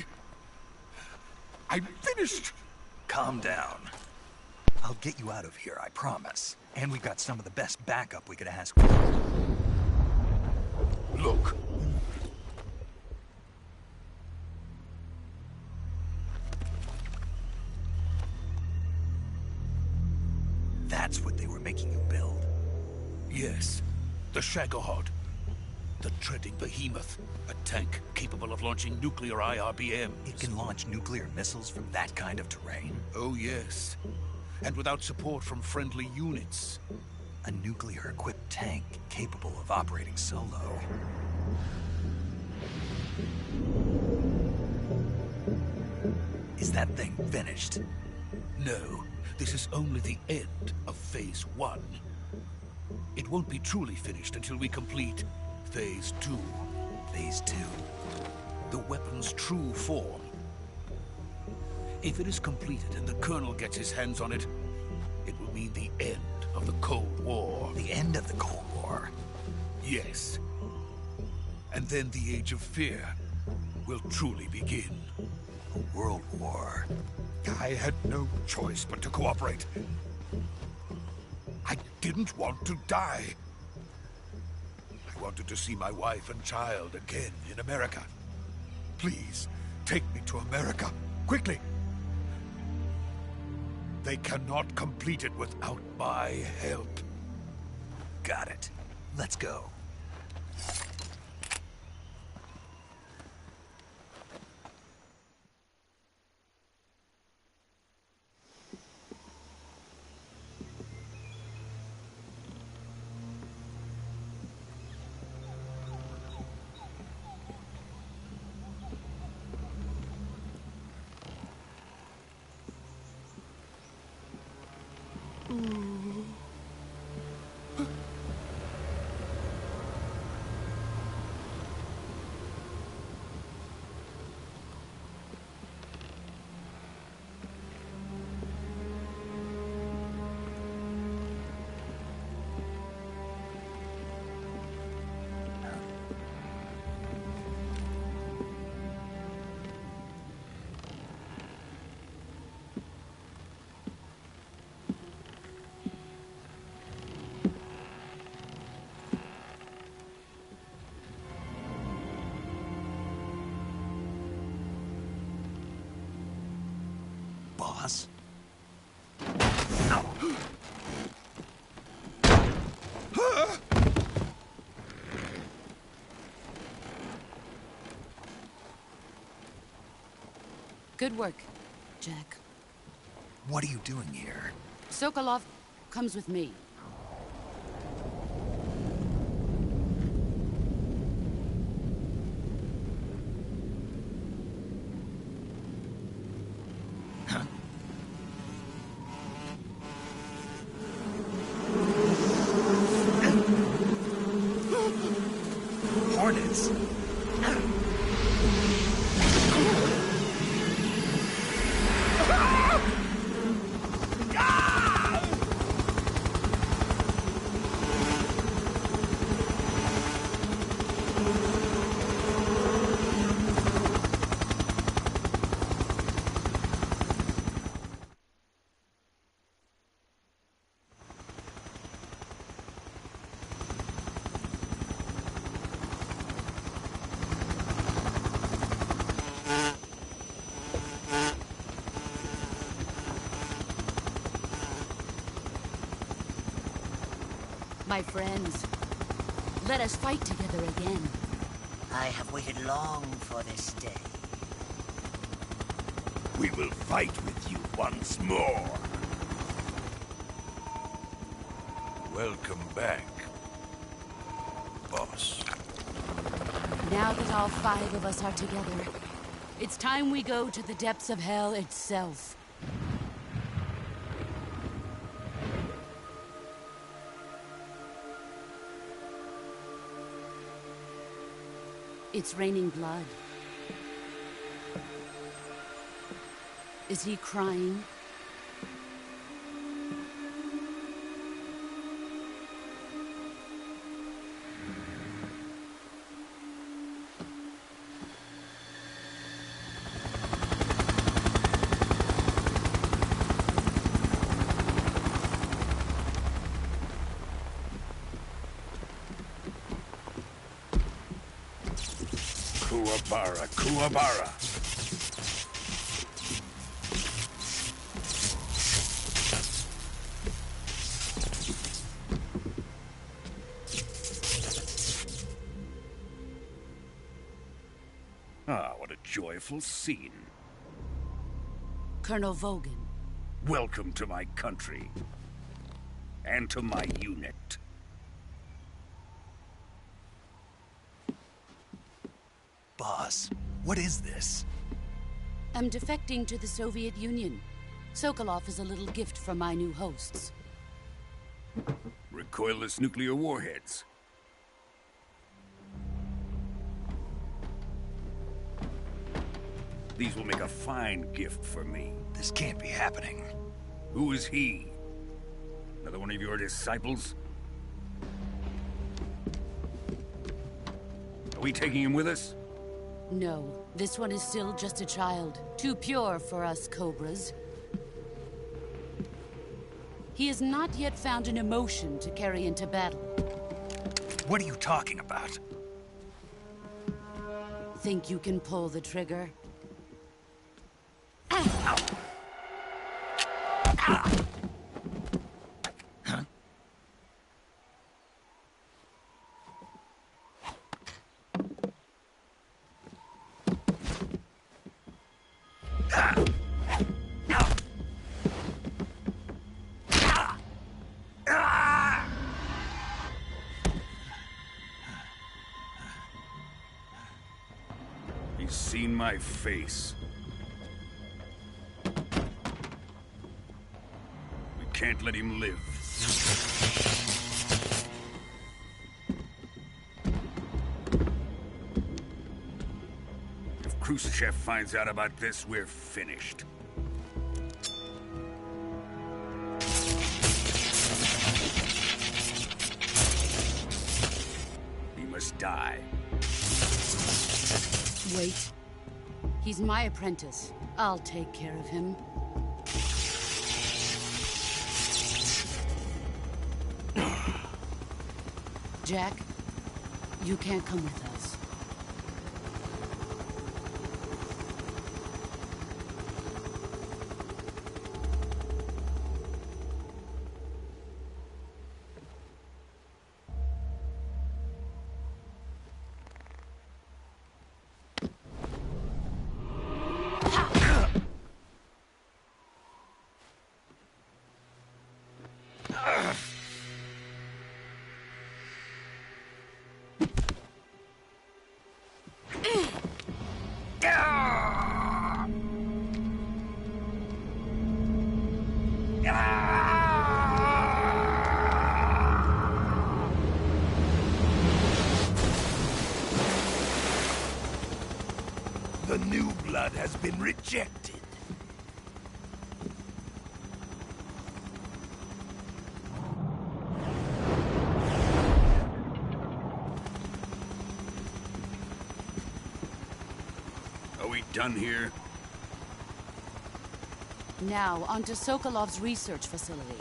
I'm finished! Calm down. I'll get you out of here, I promise. And we've got some of the best backup we could ask for. Look. That's what they were making you build? Yes. The Shagohod. The treading behemoth. A tank capable of launching nuclear IRBMs. It can launch nuclear missiles from that kind of terrain? Oh, yes. And without support from friendly units. A nuclear-equipped tank capable of operating solo. Is that thing finished? No. This is only the end of Phase 1. It won't be truly finished until we complete Phase 2. Phase 2? The weapon's true form. If it is completed and the Colonel gets his hands on it, it will mean the end of the Cold War. The end of the Cold War? Yes. And then the Age of Fear will truly begin. A world war? I had no choice but to cooperate. I didn't want to die. I wanted to see my wife and child again in America. Please, take me to America, quickly. They cannot complete it without my help. Got it. Let's go. Good work, Jack. What are you doing here? Sokolov comes with me. Hornets! My friends, let us fight together again. I have waited long for this day. We will fight with you once more. Welcome back, boss. Now that all 5 of us are together, it's time we go to the depths of hell itself. It's raining blood. Is he crying? Kuwabara, Kuwabara. Ah, what a joyful scene. Colonel Vogan. Welcome to my country. And to my unit. Boss, what is this? I'm defecting to the Soviet Union. Sokolov is a little gift from my new hosts. Recoilless nuclear warheads. These will make a fine gift for me. This can't be happening. Who is he? Another one of your disciples? Are we taking him with us? No, this one is still just a child. Too pure for us Cobras. He has not yet found an emotion to carry into battle. What are you talking about? Think you can pull the trigger? He's seen my face. We can't let him live. If Khrushchev finds out about this, we're finished. He must die. Wait. He's my apprentice. I'll take care of him. Jack, you can't come with us. The new blood has been rejected. Are we done here? Now, on to Sokolov's research facility.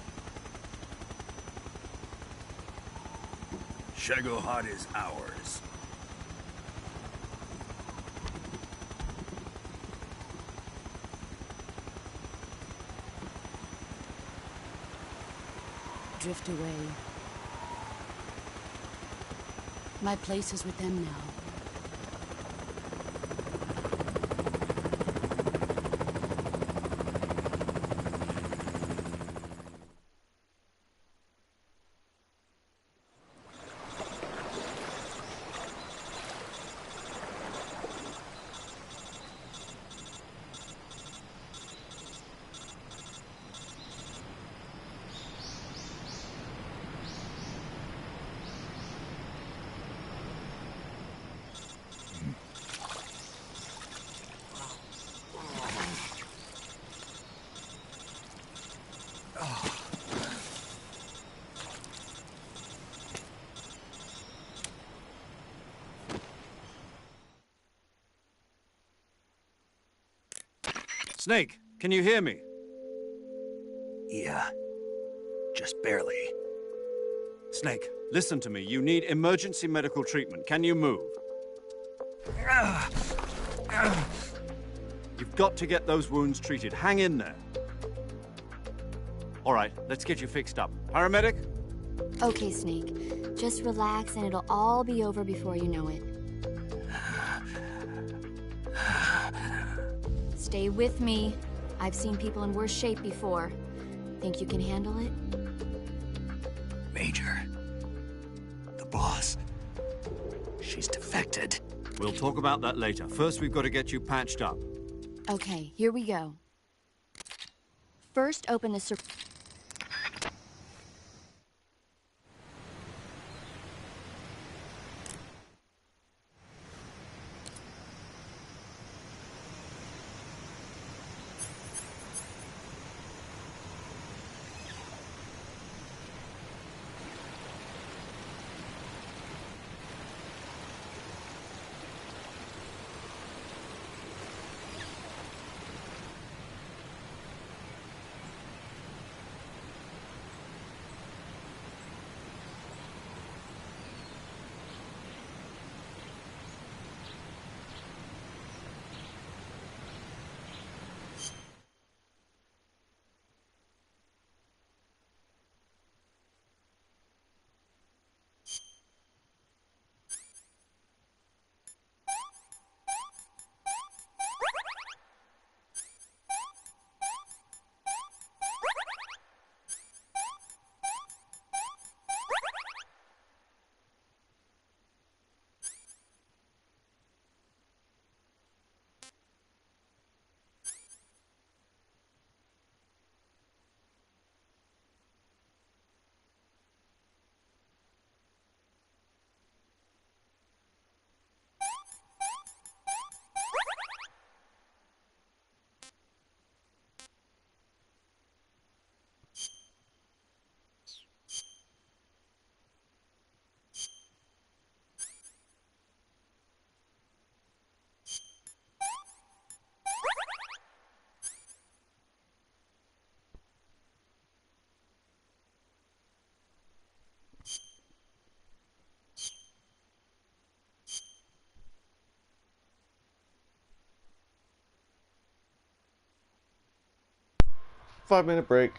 Shagohod is ours. Drift away. My place is with them now. Snake, can you hear me? Yeah. Just barely. Snake, listen to me. You need emergency medical treatment. Can you move? You've got to get those wounds treated. Hang in there. All right, let's get you fixed up. Paramedic? Okay, Snake. Just relax and it'll all be over before you know it. Stay with me. I've seen people in worse shape before. Think you can handle it? Major. The boss. She's defected. We'll talk about that later. First, we've got to get you patched up. Okay, here we go. First, open the Five-minute break.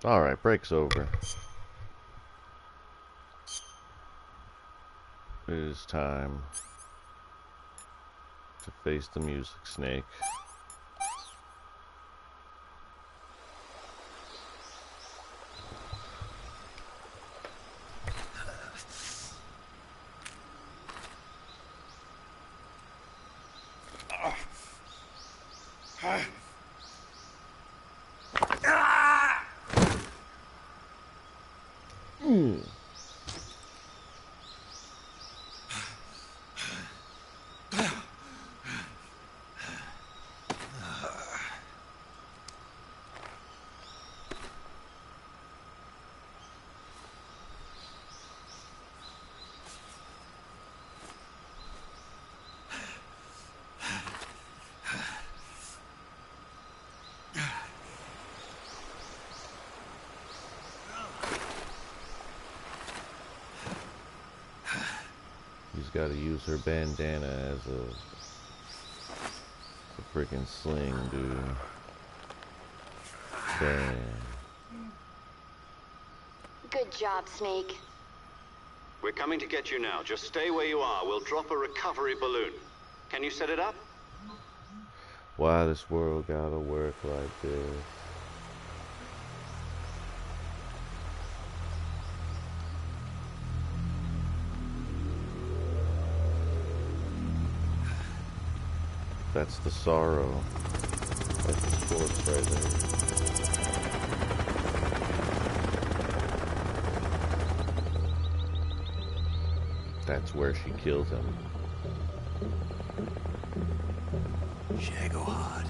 Alright, break's over. It is time to face the music snake. He's got to use her bandana as a freaking sling, dude. Damn. Good job, Snake. We're coming to get you now. Just stay where you are. We'll drop a recovery balloon. Can you set it up? Why this world gotta work like this? That's the sorrow. That's the sports right there. That's where she kills him. Shagohod.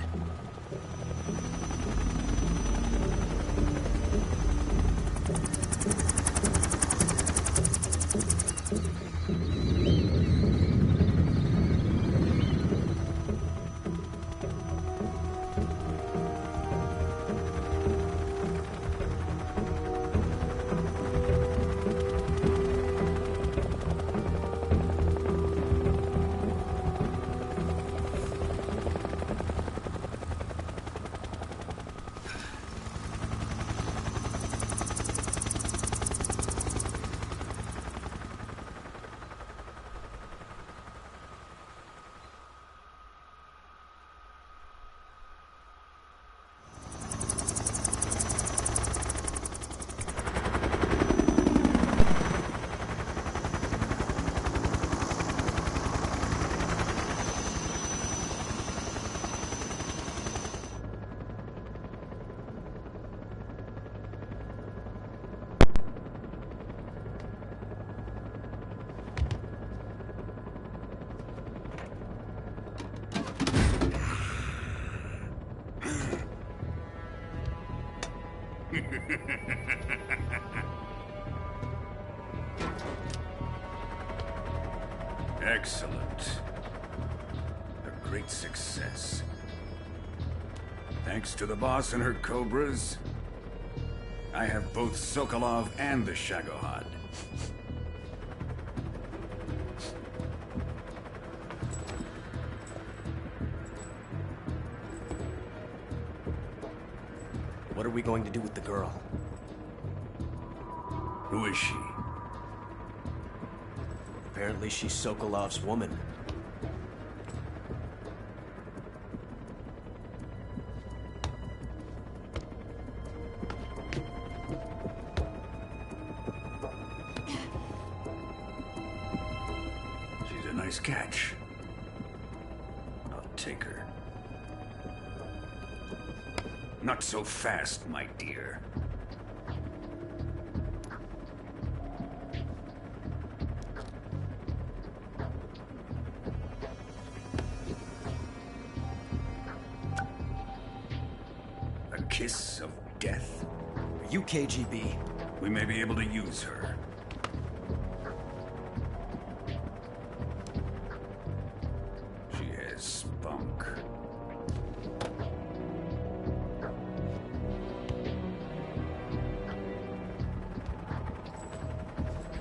Excellent. A great success. Thanks to the boss and her cobras, I have both Sokolov and the Shagohod. What are we going to do with the girl? Who is she? Apparently she's Sokolov's woman. She's a nice catch. I'll take her. Not so fast, my dear. A kiss of death. Are you KGB? We may be able to use her. She has spunk.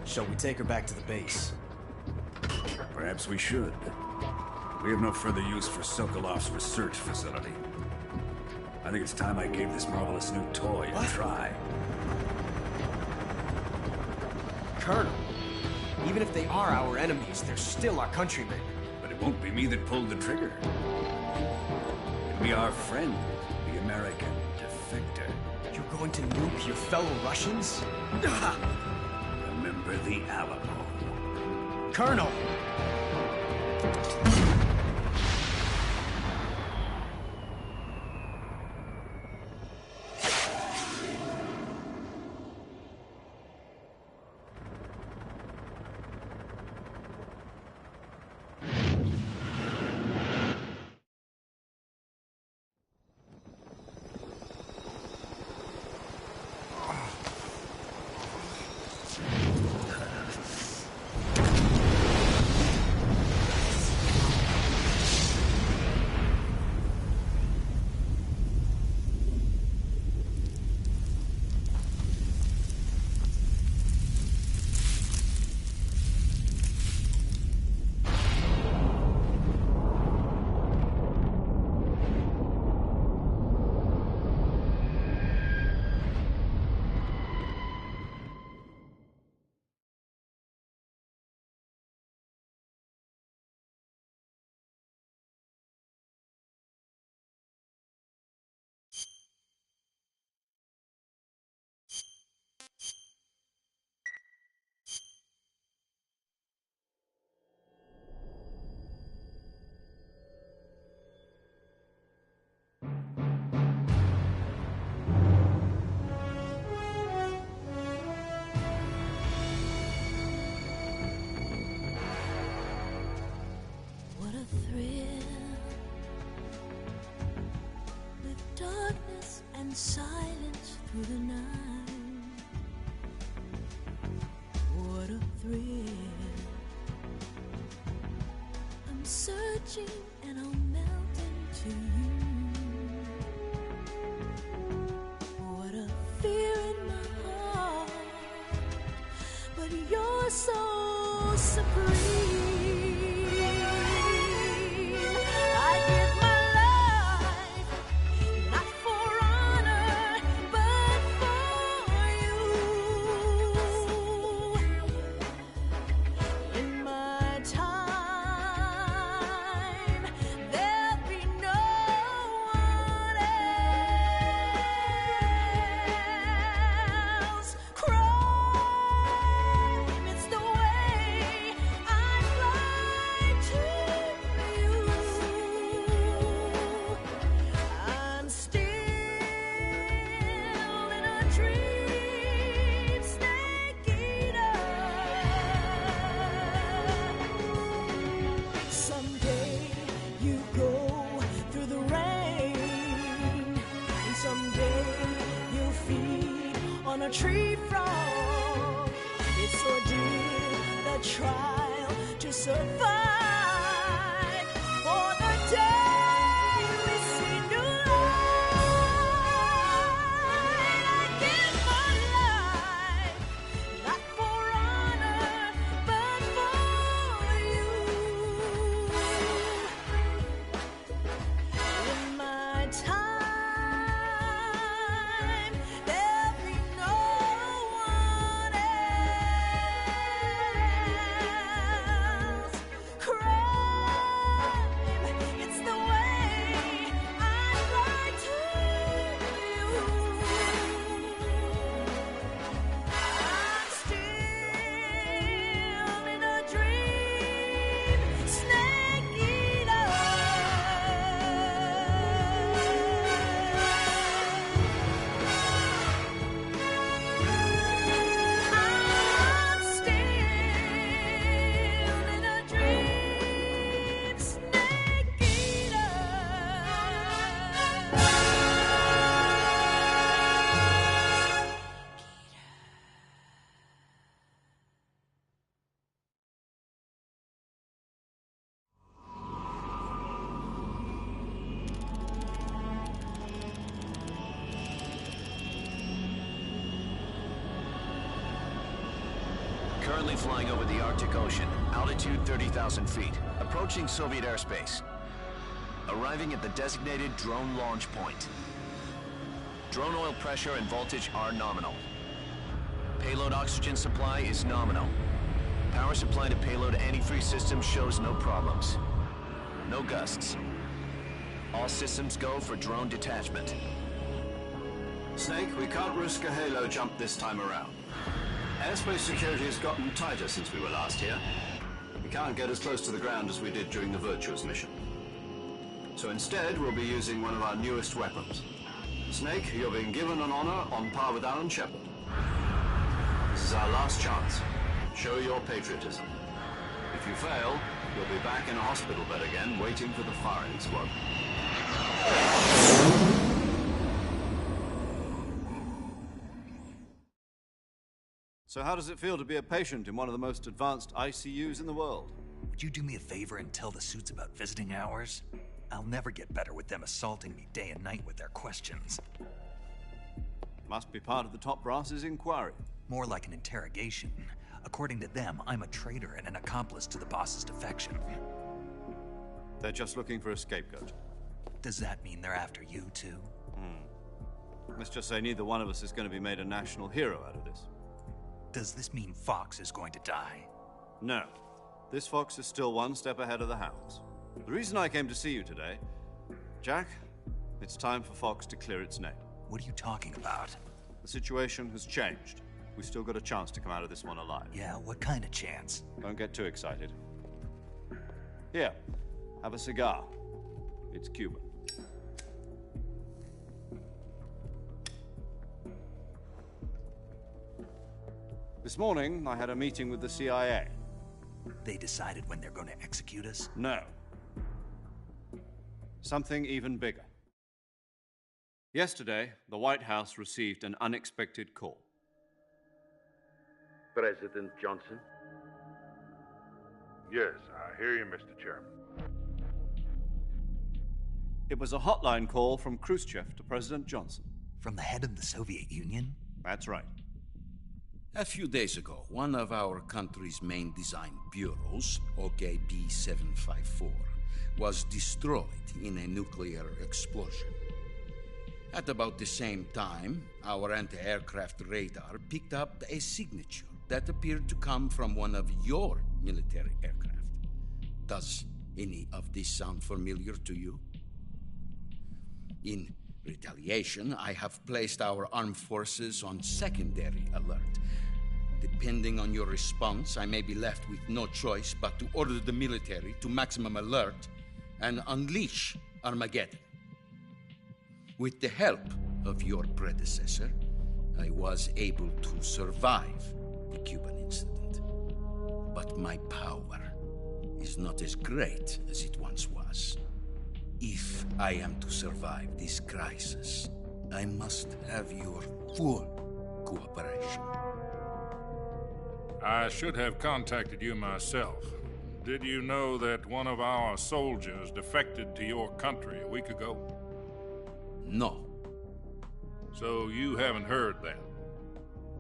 Shall we take her back to the base? Perhaps we should. We have no further use for Sokolov's research facility. I think it's time I gave this marvelous new toy a try. Colonel. Even if they are our enemies, they're still our countrymen. But it won't be me that pulled the trigger. It'll be our friend, the American defector. You're going to nuke your fellow Russians? Remember the Alamo. Colonel! Silence through the night. What a thrill. I'm searching and I'll melt into you. What a fear in my heart, but you're so supreme. I give my a tree frog. It's ordeal, the trial to survive. For the day we see new light, I give my life, not for honor, but for you. In my time, Currently flying over the Arctic Ocean, altitude 30,000 feet, approaching Soviet airspace. Arriving at the designated drone launch point. Drone oil pressure and voltage are nominal. Payload oxygen supply is nominal. Power supply to payload antifreeze systems shows no problems. No gusts. All systems go for drone detachment. Snake, we can't risk a halo jump this time around. Airspace security has gotten tighter since we were last here. We can't get as close to the ground as we did during the Virtuous mission. So instead, we'll be using one of our newest weapons. Snake, you're being given an honor on par with Alan Shepard. This is our last chance. Show your patriotism. If you fail, you'll be back in a hospital bed again, waiting for the firing squad. So how does it feel to be a patient in one of the most advanced ICUs in the world? Would you do me a favor and tell the suits about visiting hours? I'll never get better with them assaulting me day and night with their questions. Must be part of the top brass's inquiry. More like an interrogation. According to them, I'm a traitor and an accomplice to the boss's defection. They're just looking for a scapegoat. Does that mean they're after you, too? Let's just say neither one of us is going to be made a national hero out of this. Does this mean Fox is going to die? No. This fox is still one step ahead of the hounds. The reason I came to see you today, Jack, it's time for Fox to clear its name. What are you talking about? The situation has changed. We've still got a chance to come out of this one alive. Yeah, what kind of chance? Don't get too excited. Here, have a cigar. It's Cuban. This morning, I had a meeting with the CIA. They decided when they're going to execute us? No. Something even bigger. Yesterday, the White House received an unexpected call. President Johnson? Yes, I hear you, Mr. Chairman. It was a hotline call from Khrushchev to President Johnson. From the head of the Soviet Union? That's right. A few days ago, one of our country's main design bureaus, OKB 754, was destroyed in a nuclear explosion. At about the same time, our anti-aircraft radar picked up a signature that appeared to come from one of your military aircraft. Does any of this sound familiar to you? In retaliation, I have placed our armed forces on secondary alert. Depending on your response, I may be left with no choice but to order the military to maximum alert and unleash Armageddon. With the help of your predecessor, I was able to survive the Cuban incident. But my power is not as great as it once was. If I am to survive this crisis, I must have your full cooperation. I should have contacted you myself. Did you know that one of our soldiers defected to your country a week ago? No. So you haven't heard then?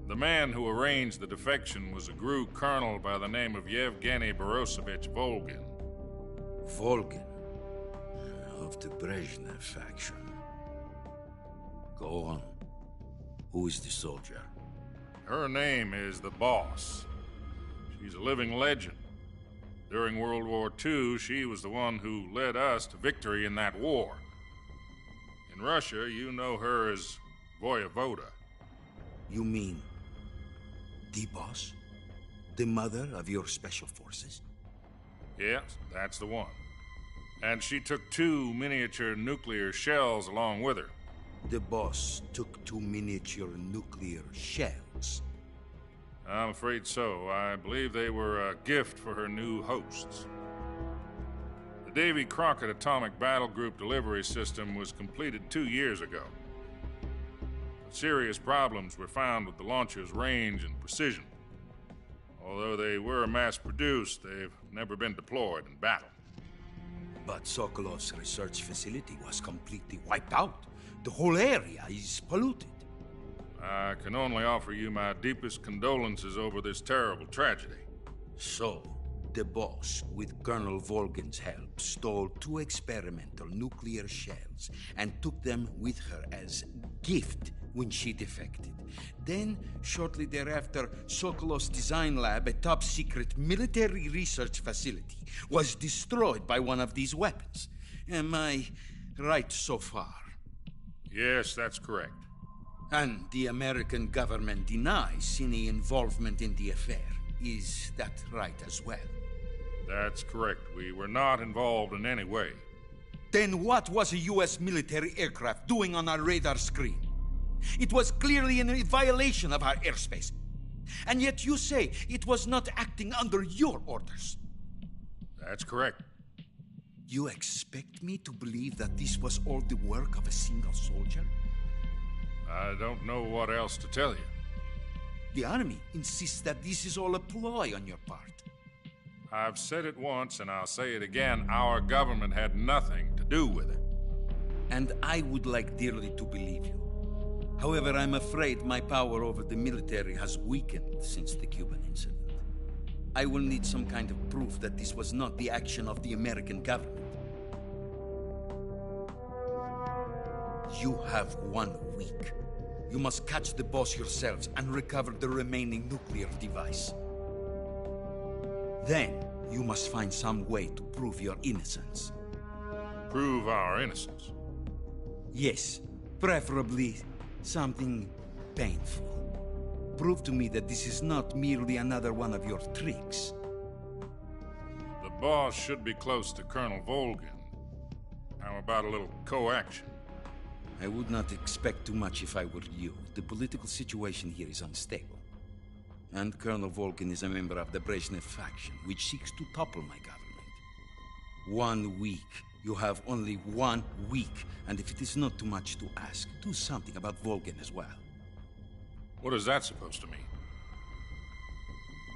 The man who arranged the defection was a GRU colonel by the name of Yevgeny Borosovich Volgin. Volgin? Of the Brezhnev faction. Go on. Who is the soldier? Her name is the Boss. She's a living legend. During World War II, she was the one who led us to victory in that war. In Russia, you know her as Voyevoda. You mean the Boss? The mother of your special forces? Yes, that's the one. And she took 2 miniature nuclear shells along with her. The Boss took 2 miniature nuclear shells? I'm afraid so. I believe they were a gift for her new hosts. The Davy Crockett Atomic Battle Group delivery system was completed 2 years ago. Serious problems were found with the launcher's range and precision. Although they were mass-produced, they've never been deployed in battle. But Sokolov's research facility was completely wiped out. The whole area is polluted. I can only offer you my deepest condolences over this terrible tragedy. So, the Boss, with Colonel Volgin's help, stole 2 experimental nuclear shells and took them with her as gift when she defected. Then, shortly thereafter, Sokolov's design lab, a top-secret military research facility, was destroyed by one of these weapons. Am I right so far? Yes, that's correct. And the American government denies any involvement in the affair. Is that right as well? That's correct. We were not involved in any way. Then what was a U.S. military aircraft doing on our radar screen? It was clearly in violation of our airspace. And yet you say it was not acting under your orders. That's correct. You expect me to believe that this was all the work of a single soldier? I don't know what else to tell you. The Army insists that this is all a ploy on your part. I've said it once, and I'll say it again. Our government had nothing to do with it. And I would like dearly to believe you. However, I'm afraid my power over the military has weakened since the Cuban incident. I will need some kind of proof that this was not the action of the American government. You have 1 week. You must catch the boss yourselves and recover the remaining nuclear device. Then, you must find some way to prove your innocence. Prove our innocence? Yes, preferably something painful. Prove to me that this is not merely another one of your tricks. The boss should be close to Colonel Volgin. How about a little coaction? I would not expect too much if I were you. The political situation here is unstable. And Colonel Volgin is a member of the Brezhnev faction, which seeks to topple my government. 1 week. You have only 1 week. And if it is not too much to ask, do something about Volgin as well. What is that supposed to mean?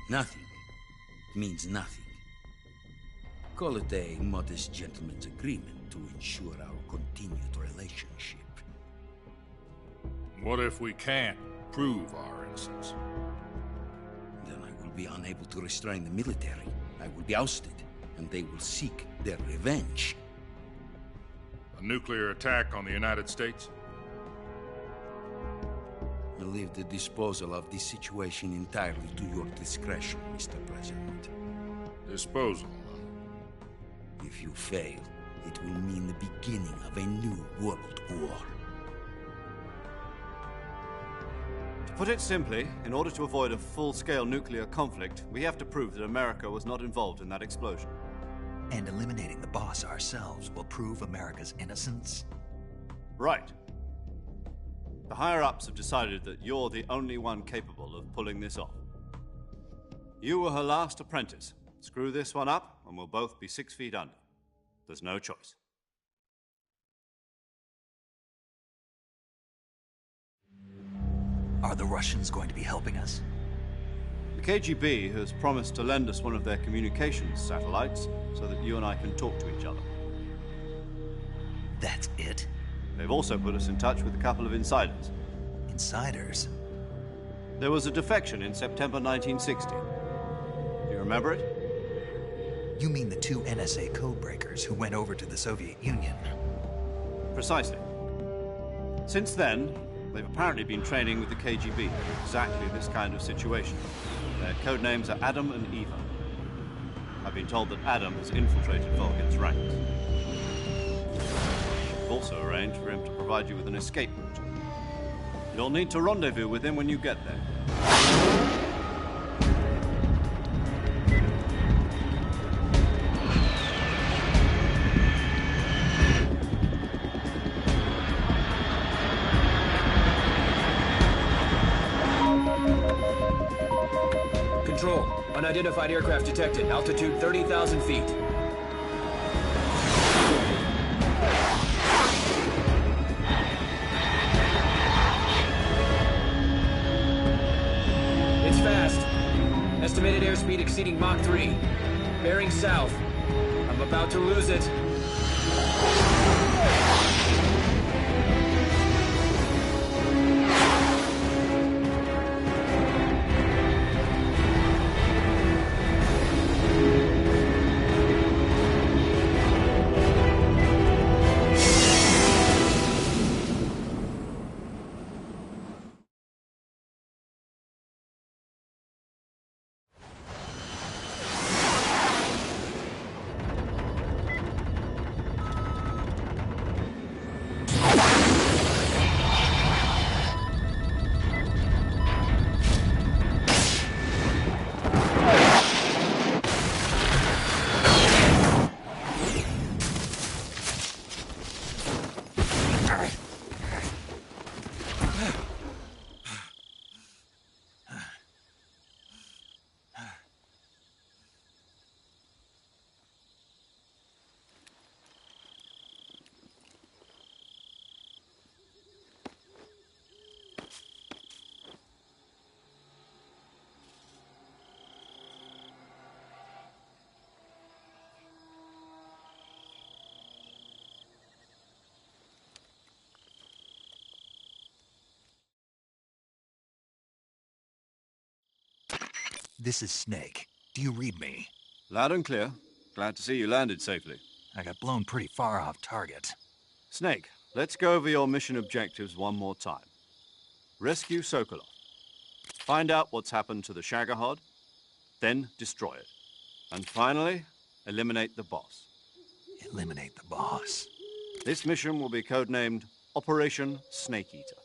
Nothing. It means nothing. Call it a modest gentleman's agreement to ensure our continued relationship. What if we can't prove our innocence? Then I will be unable to restrain the military. I will be ousted, and they will seek their revenge. A nuclear attack on the United States? I leave the disposal of this situation entirely to your discretion, Mr. President. Disposal? If you fail, it will mean the beginning of a new world war. To put it simply, in order to avoid a full-scale nuclear conflict, we have to prove that America was not involved in that explosion. And eliminating the boss ourselves will prove America's innocence? Right. The higher-ups have decided that you're the only one capable of pulling this off. You were her last apprentice. Screw this one up, and we'll both be 6 feet under. There's no choice. Are the Russians going to be helping us? The KGB has promised to lend us one of their communications satellites so that you and I can talk to each other. That's it? They've also put us in touch with a couple of insiders. Insiders? There was a defection in September 1960. Do you remember it? You mean the 2 NSA codebreakers who went over to the Soviet Union? Precisely. Since then, they've apparently been training with the KGB for exactly this kind of situation. Their code names are Adam and Eva. I've been told that Adam has infiltrated Volgin's ranks. We've also arranged for him to provide you with an escape route. You'll need to rendezvous with him when you get there. Control. Unidentified aircraft detected. Altitude 30,000 feet. It's fast. Estimated airspeed exceeding Mach 3. Bearing south. I'm about to lose it. This is Snake. Do you read me? Loud and clear. Glad to see you landed safely. I got blown pretty far off target. Snake, let's go over your mission objectives one more time. Rescue Sokolov. Find out what's happened to the Shagohod, then destroy it. And finally, eliminate the boss. Eliminate the boss? This mission will be codenamed Operation Snake Eater.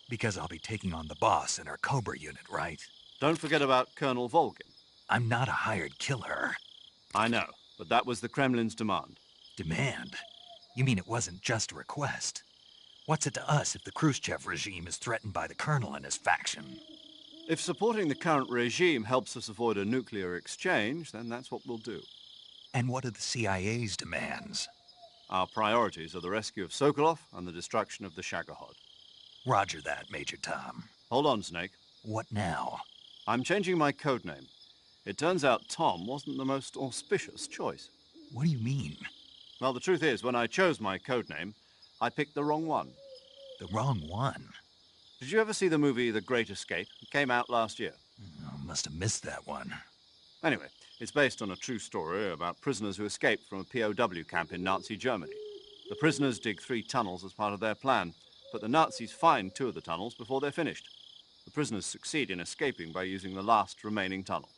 Because I'll be taking on the boss in our Cobra unit, right? Don't forget about Colonel Volgin. I'm not a hired killer. I know, but that was the Kremlin's demand. Demand? You mean it wasn't just a request? What's it to us if the Khrushchev regime is threatened by the Colonel and his faction? If supporting the current regime helps us avoid a nuclear exchange, then that's what we'll do. And what are the CIA's demands? Our priorities are the rescue of Sokolov and the destruction of the Shagohod. Roger that, Major Tom. Hold on, Snake. What now? I'm changing my codename. It turns out Tom wasn't the most auspicious choice. What do you mean? Well, the truth is, when I chose my codename, I picked the wrong one. The wrong one? Did you ever see the movie The Great Escape? It came out last year. Oh, must have missed that one. Anyway, it's based on a true story about prisoners who escaped from a POW camp in Nazi Germany. The prisoners dig 3 tunnels as part of their plan, but the Nazis find 2 of the tunnels before they're finished. The prisoners succeed in escaping by using the last remaining tunnel.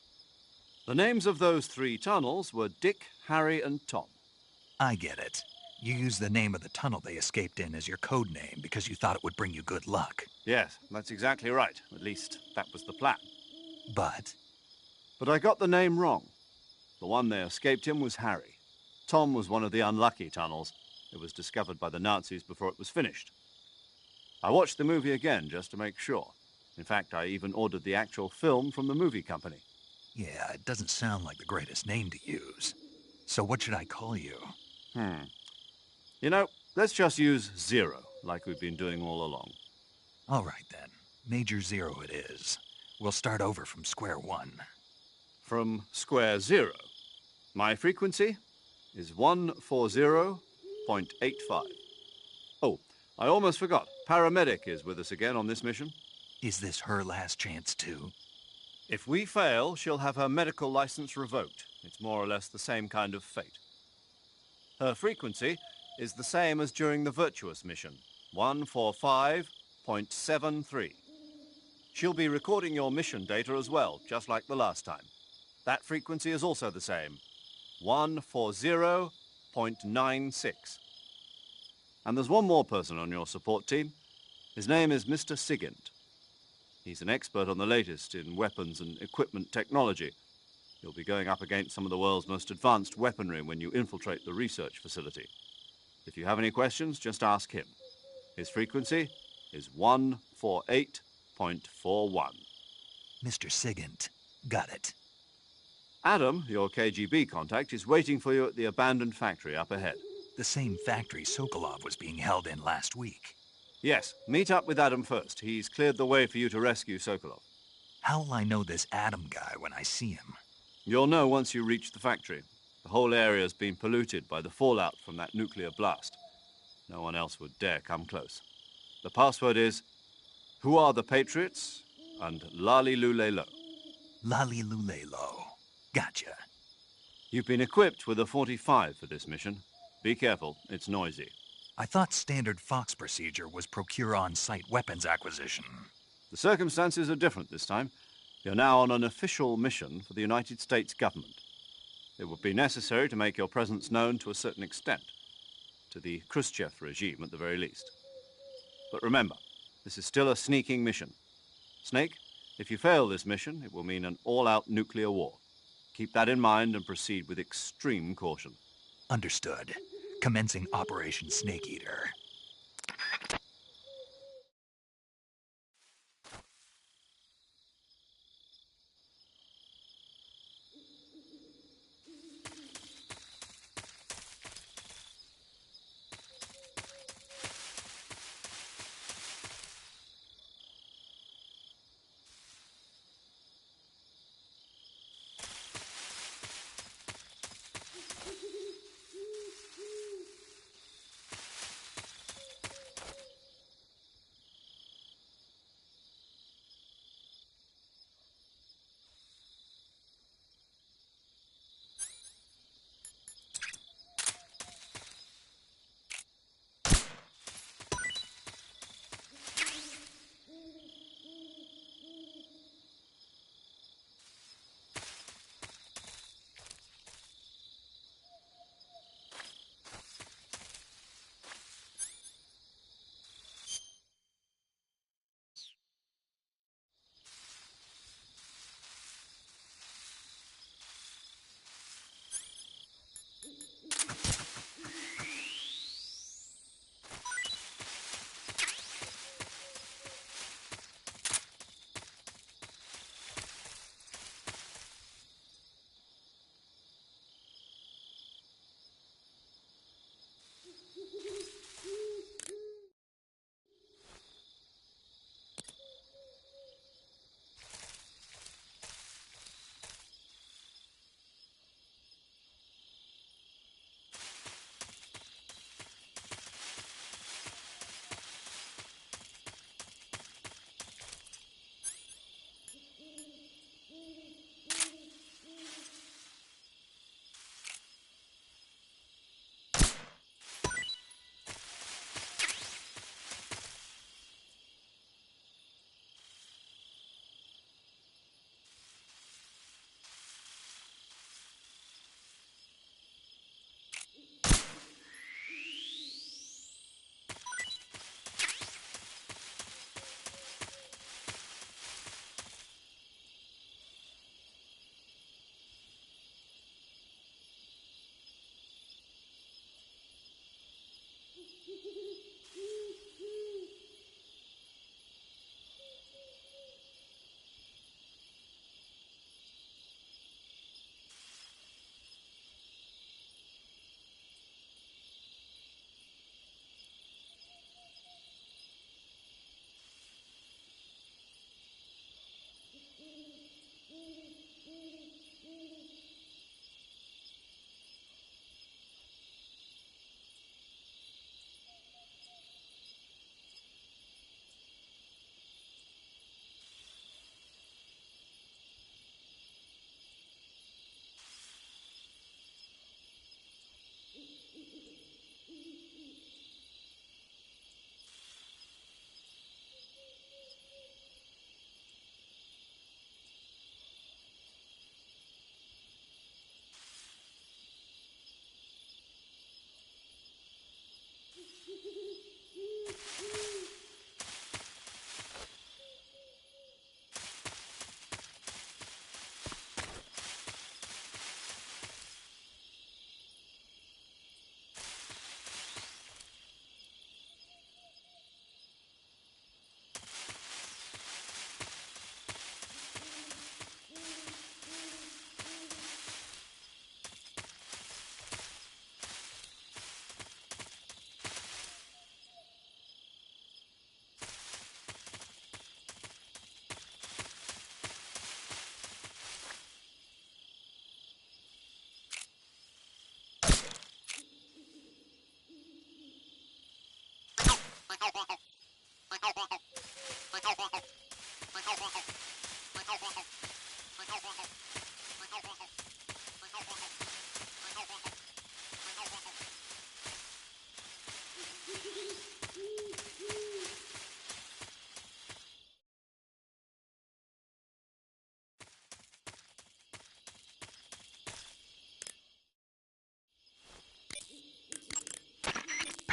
The names of those 3 tunnels were Dick, Harry, and Tom. I get it. You used the name of the tunnel they escaped in as your code name because you thought it would bring you good luck. Yes, that's exactly right. At least, that was the plan. But I got the name wrong. The one they escaped in was Harry. Tom was one of the unlucky tunnels. It was discovered by the Nazis before it was finished. I watched the movie again just to make sure. In fact, I even ordered the actual film from the movie company. Yeah, it doesn't sound like the greatest name to use. So what should I call you? You know, let's just use Zero, like we've been doing all along. All right, then. Major Zero it is. We'll start over from square one. From square zero. My frequency is 140.85. Oh, I almost forgot. Paramedic is with us again on this mission. Is this her last chance, too? If we fail, she'll have her medical license revoked. It's more or less the same kind of fate. Her frequency is the same as during the Virtuous mission, 145.73. She'll be recording your mission data as well, just like the last time. That frequency is also the same, 140.96. And there's one more person on your support team. His name is Mr. Sigint. He's an expert on the latest in weapons and equipment technology. You'll be going up against some of the world's most advanced weaponry when you infiltrate the research facility. If you have any questions, just ask him. His frequency is 148.41. Mr. Sigint. Got it. Adam, your KGB contact, is waiting for you at the abandoned factory up ahead. The same factory Sokolov was being held in last week. Yes, meet up with Adam first. He's cleared the way for you to rescue Sokolov. How'll I know this Adam guy when I see him? You'll know once you reach the factory. The whole area's been polluted by the fallout from that nuclear blast. No one else would dare come close. The password is, "Who are the Patriots?" and Lali Lulelo. Lali Lulelo. Gotcha. You've been equipped with a 45 for this mission. Be careful, it's noisy. I thought standard Fox procedure was procure on-site weapons acquisition. The circumstances are different this time. You're now on an official mission for the United States government. It would be necessary to make your presence known to a certain extent, to the Khrushchev regime at the very least. But remember, this is still a sneaking mission. Snake, if you fail this mission, it will mean an all-out nuclear war. Keep that in mind and proceed with extreme caution. Understood. Commencing Operation Snake Eater.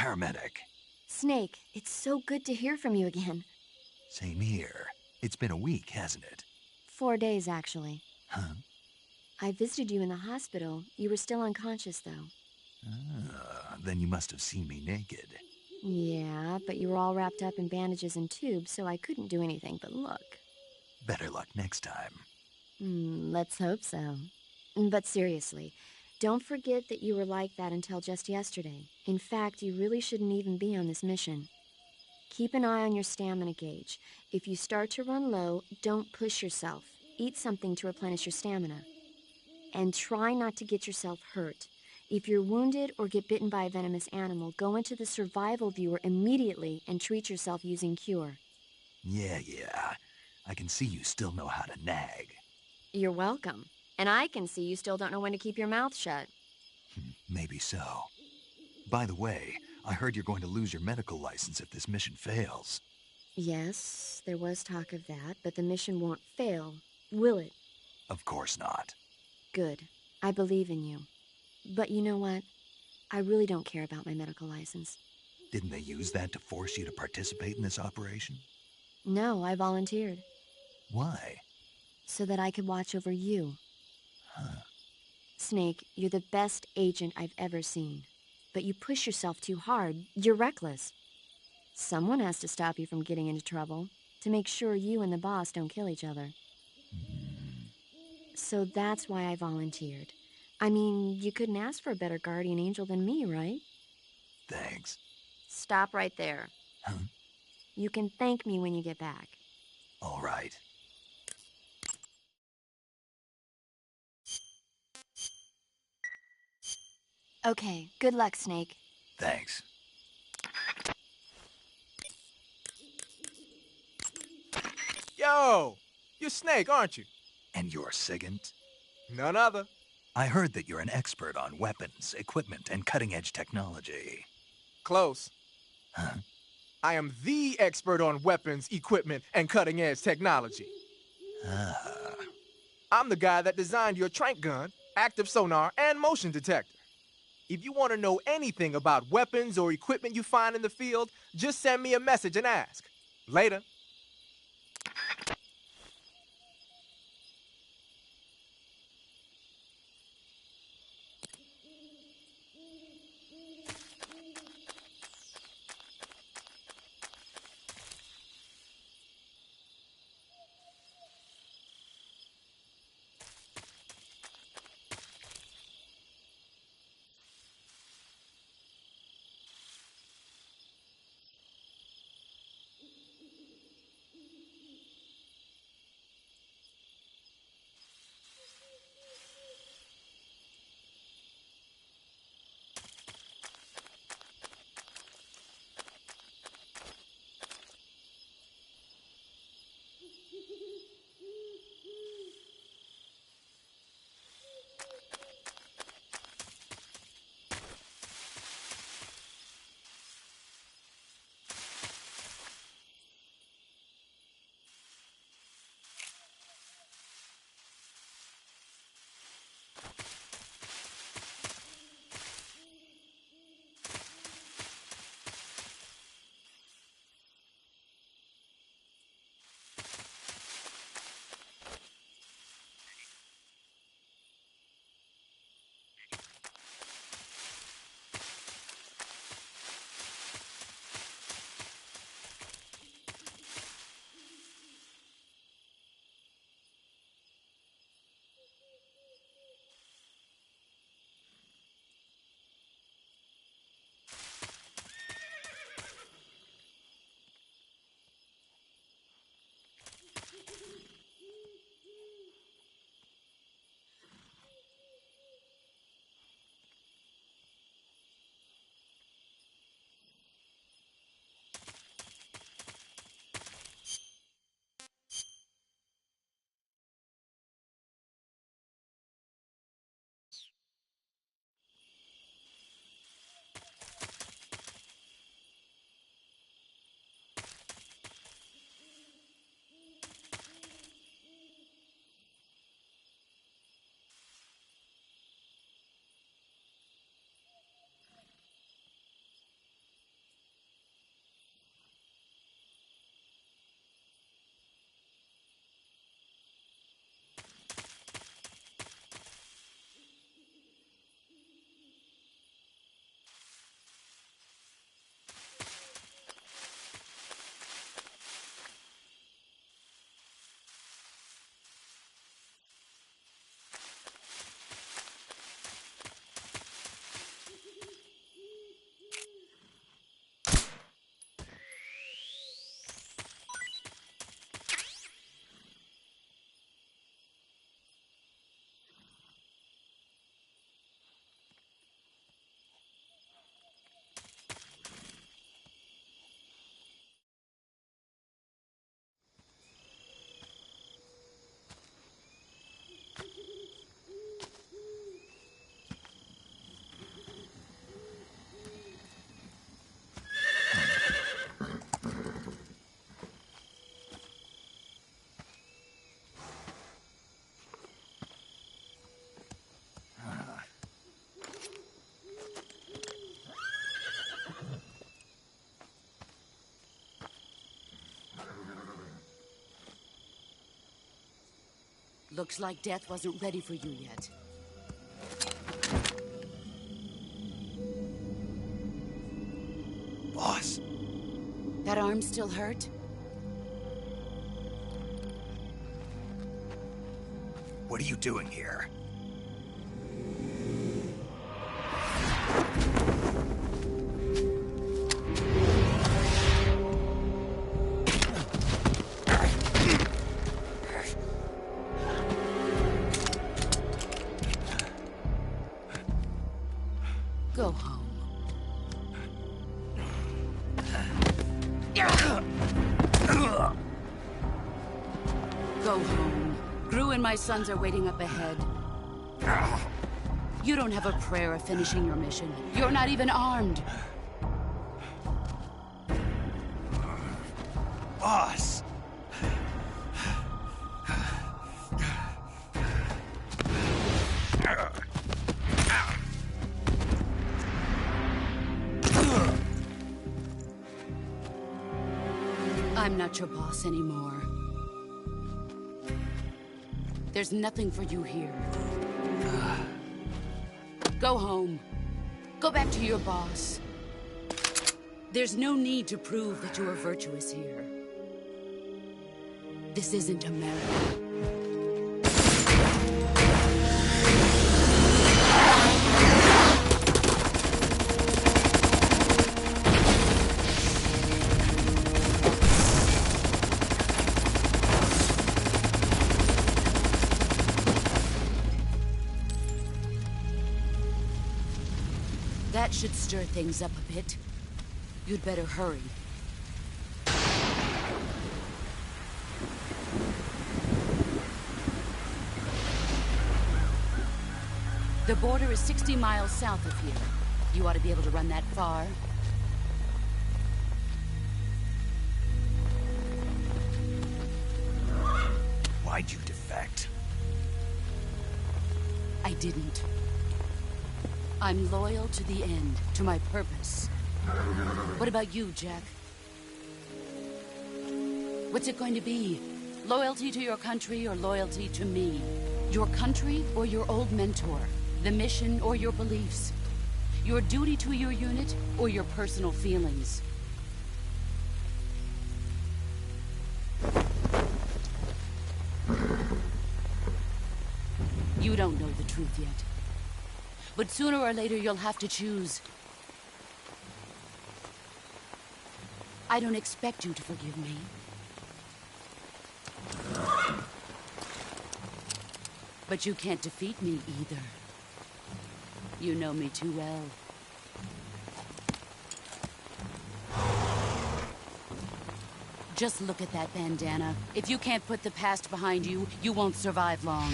Paramedic. Snake, it's so good to hear from you again. Same here. It's been a week, hasn't it? 4 days, actually. Huh? I visited you in the hospital. You were still unconscious, though. Then you must have seen me naked. Yeah, but you were all wrapped up in bandages and tubes, so I couldn't do anything but look. Better luck next time. Let's hope so. But seriously, don't forget that you were like that until just yesterday. In fact, you really shouldn't even be on this mission. Keep an eye on your stamina gauge. If you start to run low, don't push yourself. Eat something to replenish your stamina. And try not to get yourself hurt. If you're wounded or get bitten by a venomous animal, go into the survival viewer immediately and treat yourself using Cure. Yeah. I can see you still know how to nag. You're welcome. And I can see you still don't know when to keep your mouth shut. Maybe so. By the way, I heard you're going to lose your medical license if this mission fails. Yes, there was talk of that, but the mission won't fail, will it? Of course not. Good. I believe in you. But you know what? I really don't care about my medical license. Didn't they use that to force you to participate in this operation? No, I volunteered. Why? So that I could watch over you. Huh. Snake, you're the best agent I've ever seen. But you push yourself too hard. You're reckless. Someone has to stop you from getting into trouble, to make sure you and the boss don't kill each other. So that's why I volunteered. I mean, you couldn't ask for a better guardian angel than me, right? Thanks. Stop right there. Huh? You can thank me when you get back. All right. Okay, good luck, Snake. Thanks. Yo! You're Snake, aren't you? And you're Sigint? None other. I heard that you're an expert on weapons, equipment, and cutting-edge technology. Close. Huh? I am the expert on weapons, equipment, and cutting-edge technology. I'm the guy that designed your trank gun, active sonar, and motion detector. If you want to know anything about weapons or equipment you find in the field, just send me a message and ask. Later. Looks like death wasn't ready for you yet. Boss. That arm still hurt? What are you doing here? Go home. Go home. Gru and my sons are waiting up ahead. You don't have a prayer of finishing your mission. You're not even armed. Boss! I'm not your boss anymore. There's nothing for you here. Go home. Go back to your boss. There's no need to prove that you are virtuous here. This isn't America. That should stir things up a bit. You'd better hurry. The border is 60 miles south of here. You ought to be able to run that far. Why'd you defect? I didn't. I'm loyal to the end, to my purpose. What about you, Jack? What's it going to be? Loyalty to your country or loyalty to me? Your country or your old mentor? The mission or your beliefs? Your duty to your unit or your personal feelings? You don't know the truth yet. But sooner or later, you'll have to choose. I don't expect you to forgive me. But you can't defeat me either. You know me too well. Just look at that bandana. If you can't put the past behind you, you won't survive long.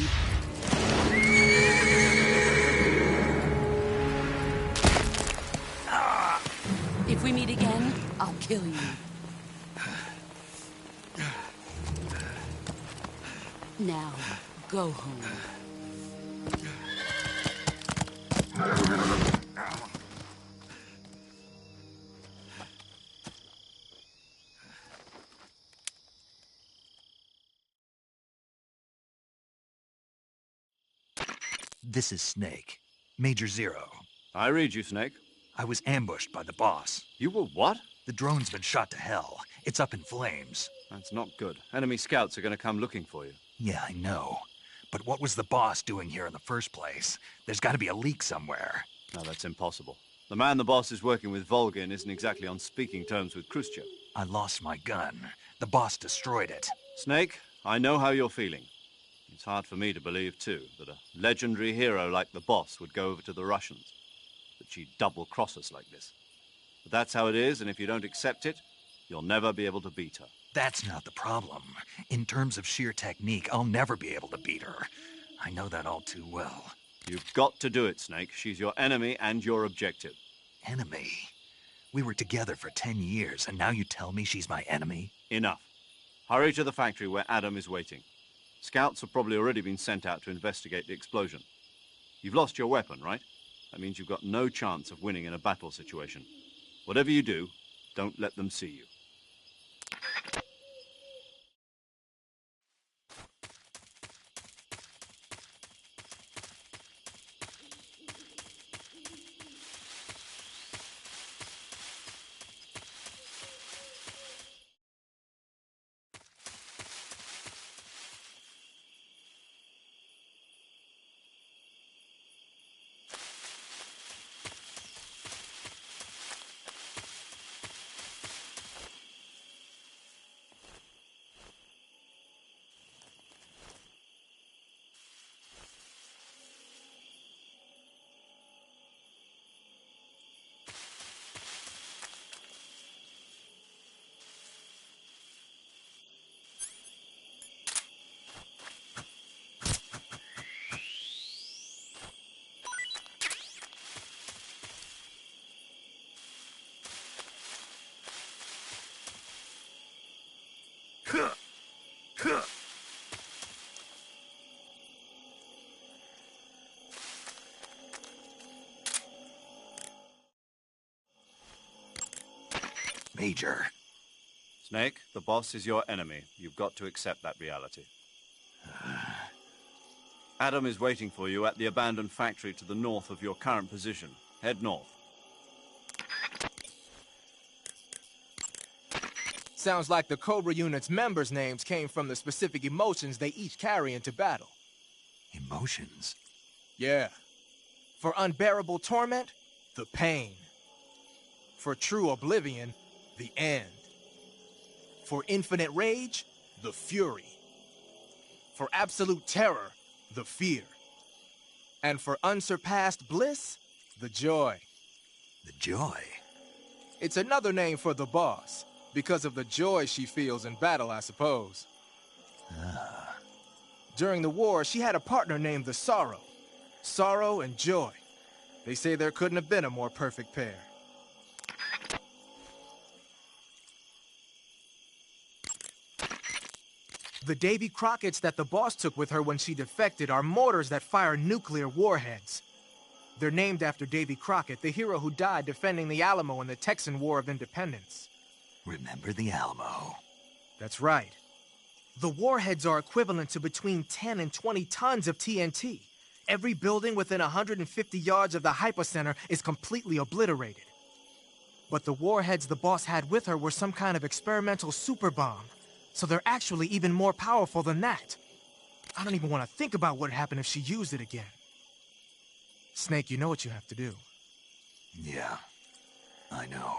If we meet again, I'll kill you. Now, go home. This is Snake. Major Zero. I read you, Snake. I was ambushed by the boss. You were what? The drone's been shot to hell. It's up in flames. That's not good. Enemy scouts are going to come looking for you. Yeah, I know. But what was the boss doing here in the first place? There's got to be a leak somewhere. No, that's impossible. The man the boss is working with, Volgin, isn't exactly on speaking terms with Khrushchev. I lost my gun. The boss destroyed it. Snake, I know how you're feeling. It's hard for me to believe, too, that a legendary hero like the boss would go over to the Russians. That she'd double-cross us like this. But that's how it is, and if you don't accept it, you'll never be able to beat her. That's not the problem. In terms of sheer technique, I'll never be able to beat her. I know that all too well. You've got to do it, Snake. She's your enemy and your objective. Enemy? We were together for 10 years, and now you tell me she's my enemy? Enough. Hurry to the factory where Adam is waiting. Scouts have probably already been sent out to investigate the explosion. You've lost your weapon, right? That means you've got no chance of winning in a battle situation. Whatever you do, don't let them see you. Major. Snake, the boss is your enemy. You've got to accept that reality. Adam is waiting for you at the abandoned factory to the north of your current position. Head north. Sounds like the Cobra Unit's members' names came from the specific emotions they each carry into battle. Emotions? Yeah. For unbearable torment, the pain. For true oblivion, the end. For infinite rage, the fury. For absolute terror, the fear. And for unsurpassed bliss, the joy. The joy? It's another name for the boss, because of the joy she feels in battle, I suppose. Ah. During the war, she had a partner named the Sorrow. Sorrow and joy. They say there couldn't have been a more perfect pair. The Davy Crockett's that the boss took with her when she defected are mortars that fire nuclear warheads. They're named after Davy Crockett, the hero who died defending the Alamo in the Texan War of Independence. Remember the Alamo? That's right. The warheads are equivalent to between 10 and 20 tons of TNT. Every building within 150 yards of the hypocenter is completely obliterated. But the warheads the boss had with her were some kind of experimental super bomb. So they're actually even more powerful than that. I don't even want to think about what would happen if she used it again. Snake, you know what you have to do. Yeah, I know.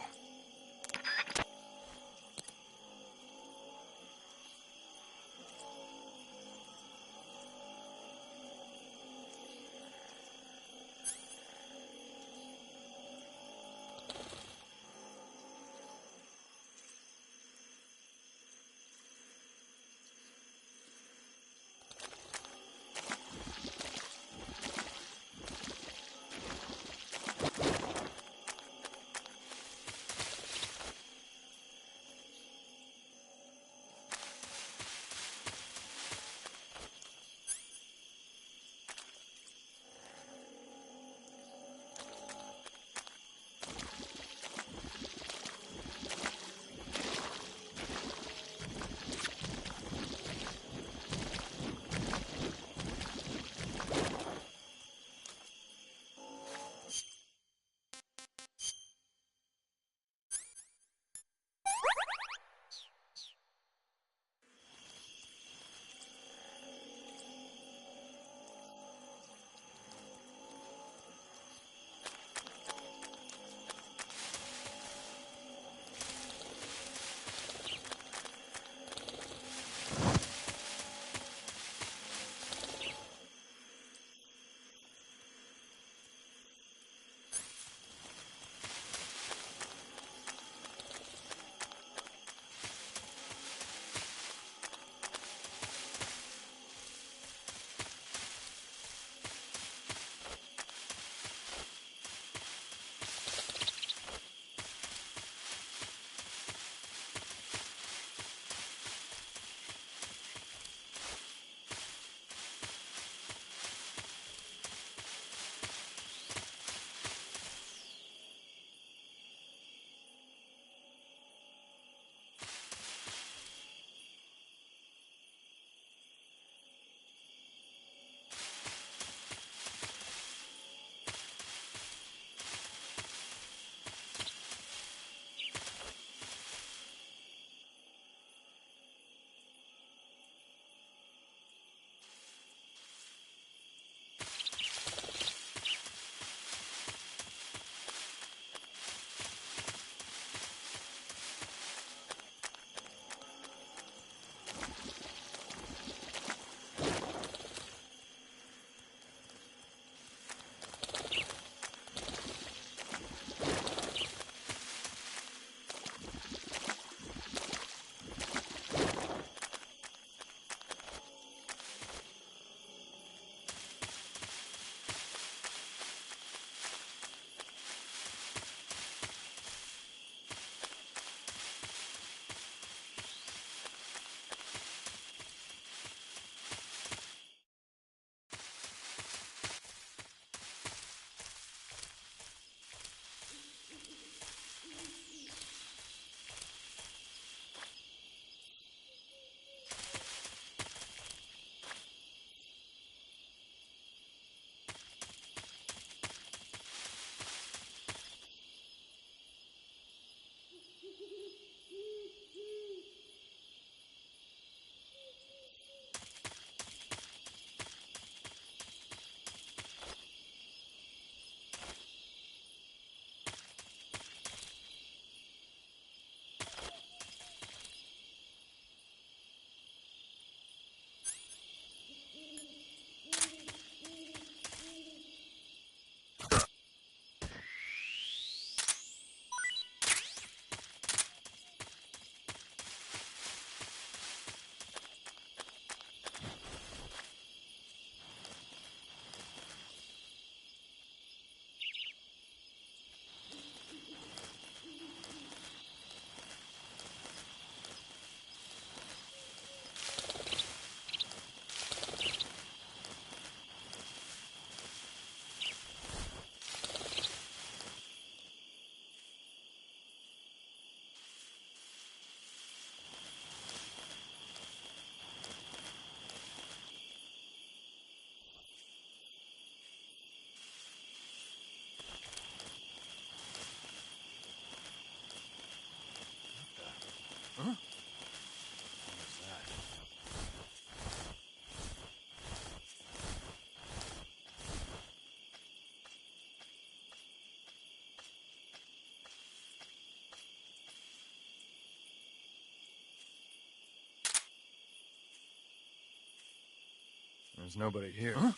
There's nobody here. Huh?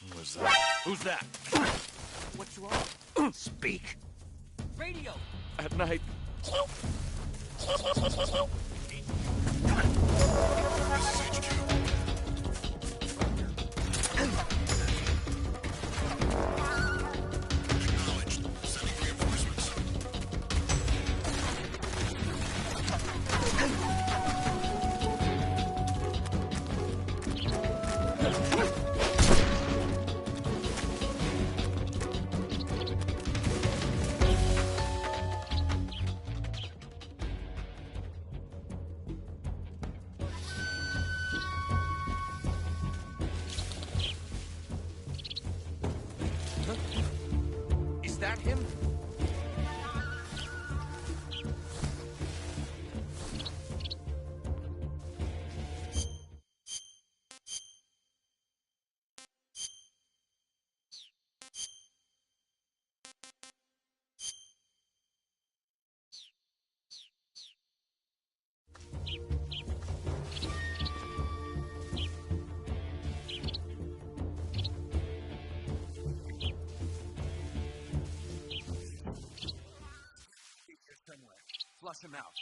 Who was that? Who's that? What's wrong? Speak. Radio! At night. Is that him? Somewhere. Flush him out.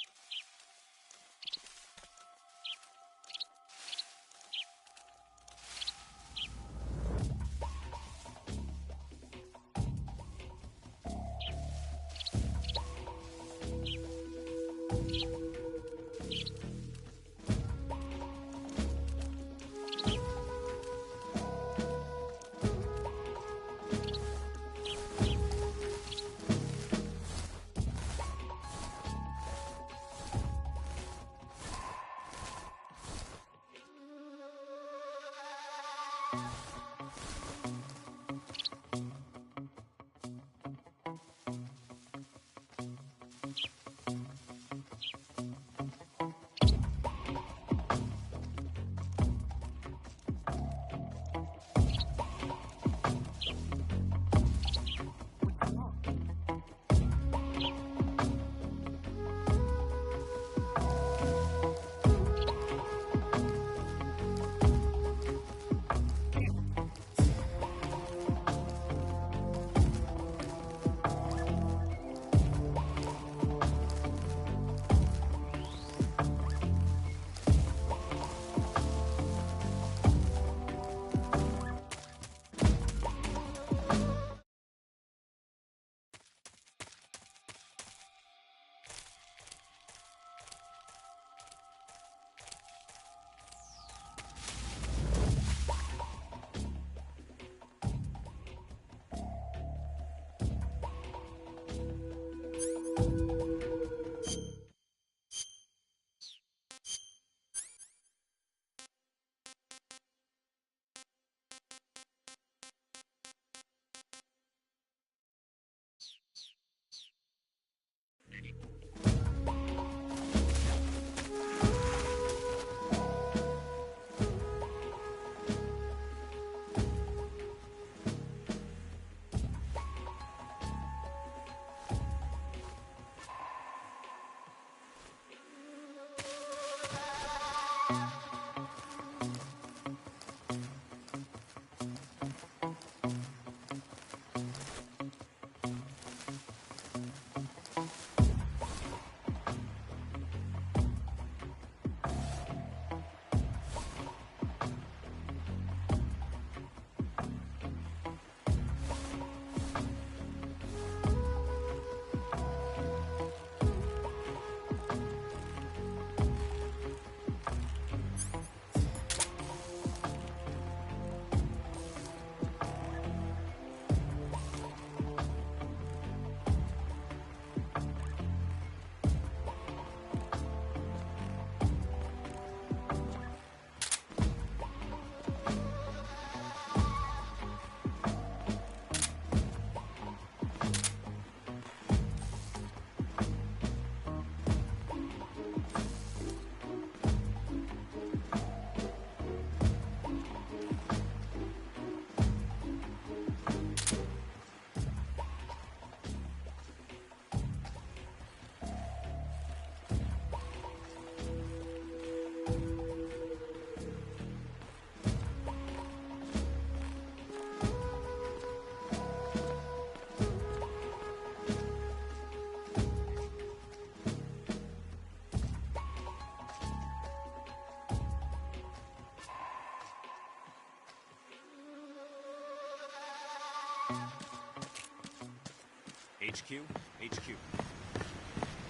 HQ? HQ.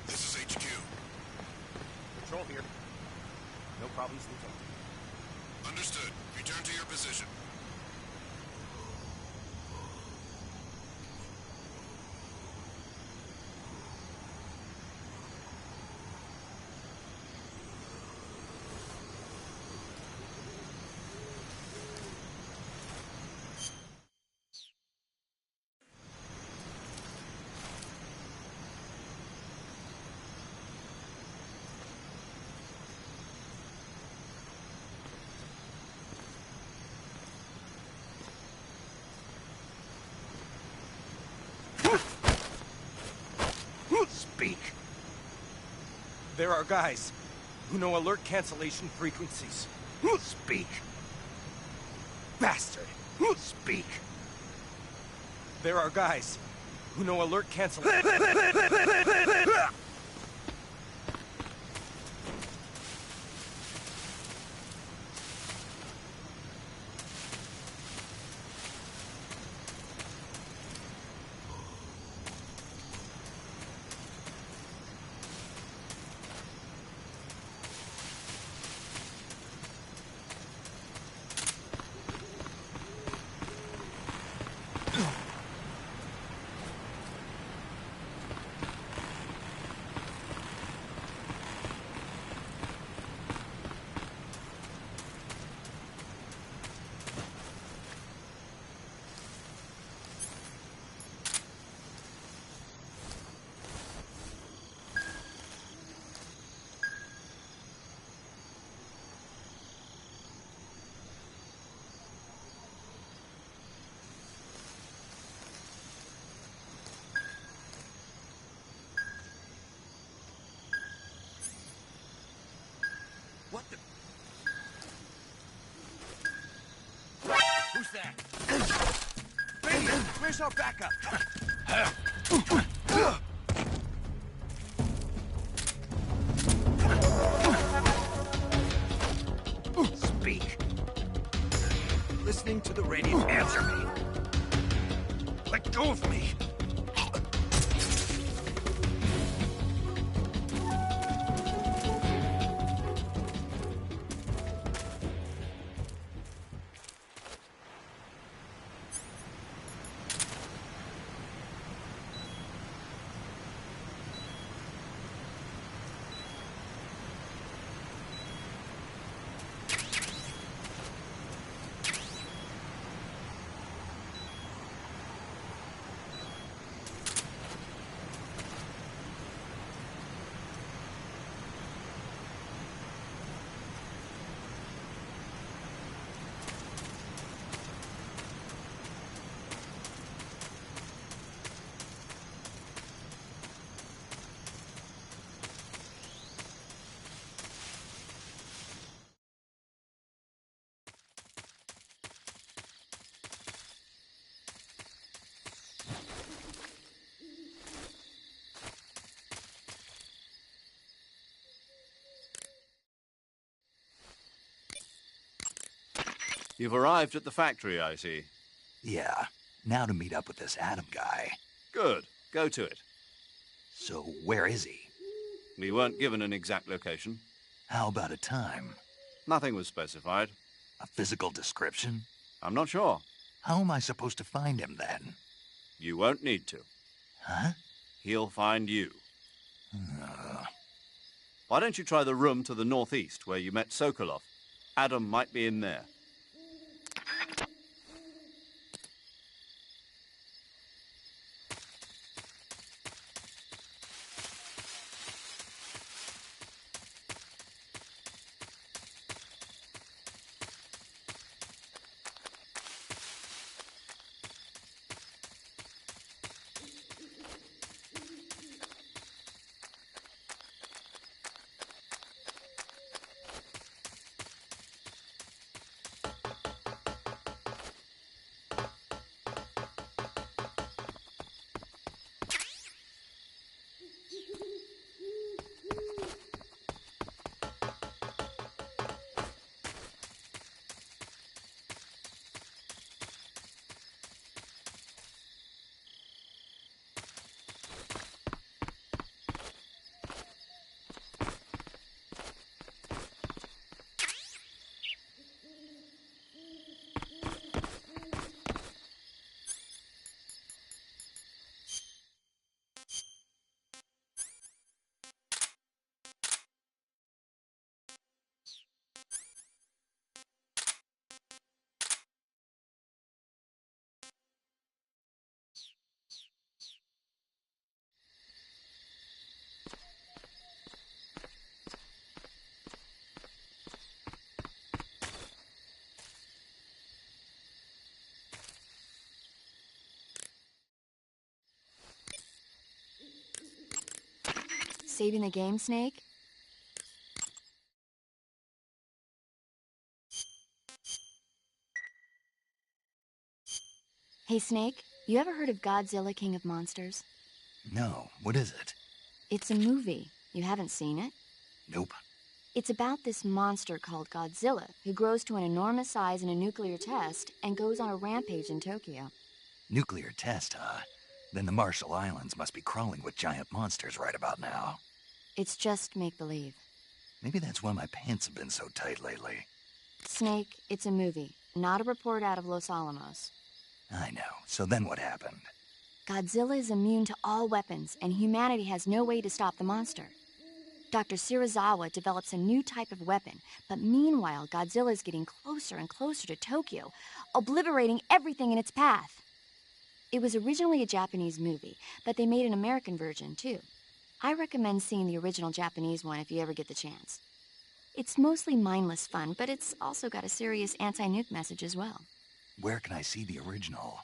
This is HQ. Control here. No problems, Lieutenant. Understood. Return to your position. Speak. There are guys who know alert cancellation frequencies. Speak. Bastard. Speak. There are guys who know alert cancellation. What the? Who's that? Baby, where's our backup? Speak. Listening to the radio. Answer me. Let go of me. You've arrived at the factory, I see. Yeah. Now to meet up with this Adam guy. Good. Go to it. So, where is he? We weren't given an exact location. How about a time? Nothing was specified. A physical description? I'm not sure. How am I supposed to find him, then? You won't need to. Huh? He'll find you. Why don't you try the room to the northeast where you met Sokolov? Adam might be in there. saving the game, Snake? Hey, Snake, you ever heard of Godzilla, King of Monsters? No, what is it? It's a movie. You haven't seen it? Nope. It's about this monster called Godzilla, who grows to an enormous size in a nuclear test and goes on a rampage in Tokyo. Nuclear test, huh? Then the Marshall Islands must be crawling with giant monsters right about now. It's just make-believe. Maybe that's why my pants have been so tight lately. Snake, it's a movie, not a report out of Los Alamos. I know. So then what happened? Godzilla is immune to all weapons, and humanity has no way to stop the monster. Dr. Shirazawa develops a new type of weapon, but meanwhile, Godzilla is getting closer and closer to Tokyo, obliterating everything in its path. It was originally a Japanese movie, but they made an American version, too. I recommend seeing the original Japanese one if you ever get the chance. It's mostly mindless fun, but it's also got a serious anti-nuke message as well. Where can I see the original?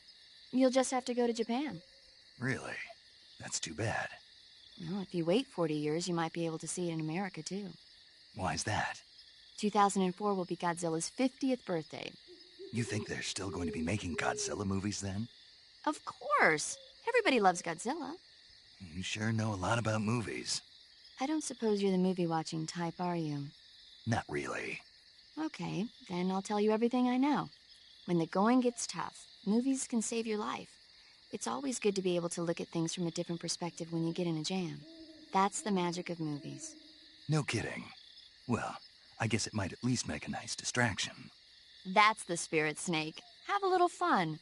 You'll just have to go to Japan. Really? That's too bad. Well, if you wait 40 years, you might be able to see it in America, too. Why's that? 2004 will be Godzilla's 50th birthday. You think they're still going to be making Godzilla movies then? Of course! Everybody loves Godzilla. You sure know a lot about movies. I don't suppose you're the movie-watching type, are you? Not really. Okay, then I'll tell you everything I know. When the going gets tough, movies can save your life. It's always good to be able to look at things from a different perspective when you get in a jam. That's the magic of movies. No kidding. Well, I guess it might at least make a nice distraction. That's the spirit, Snake. Have a little fun.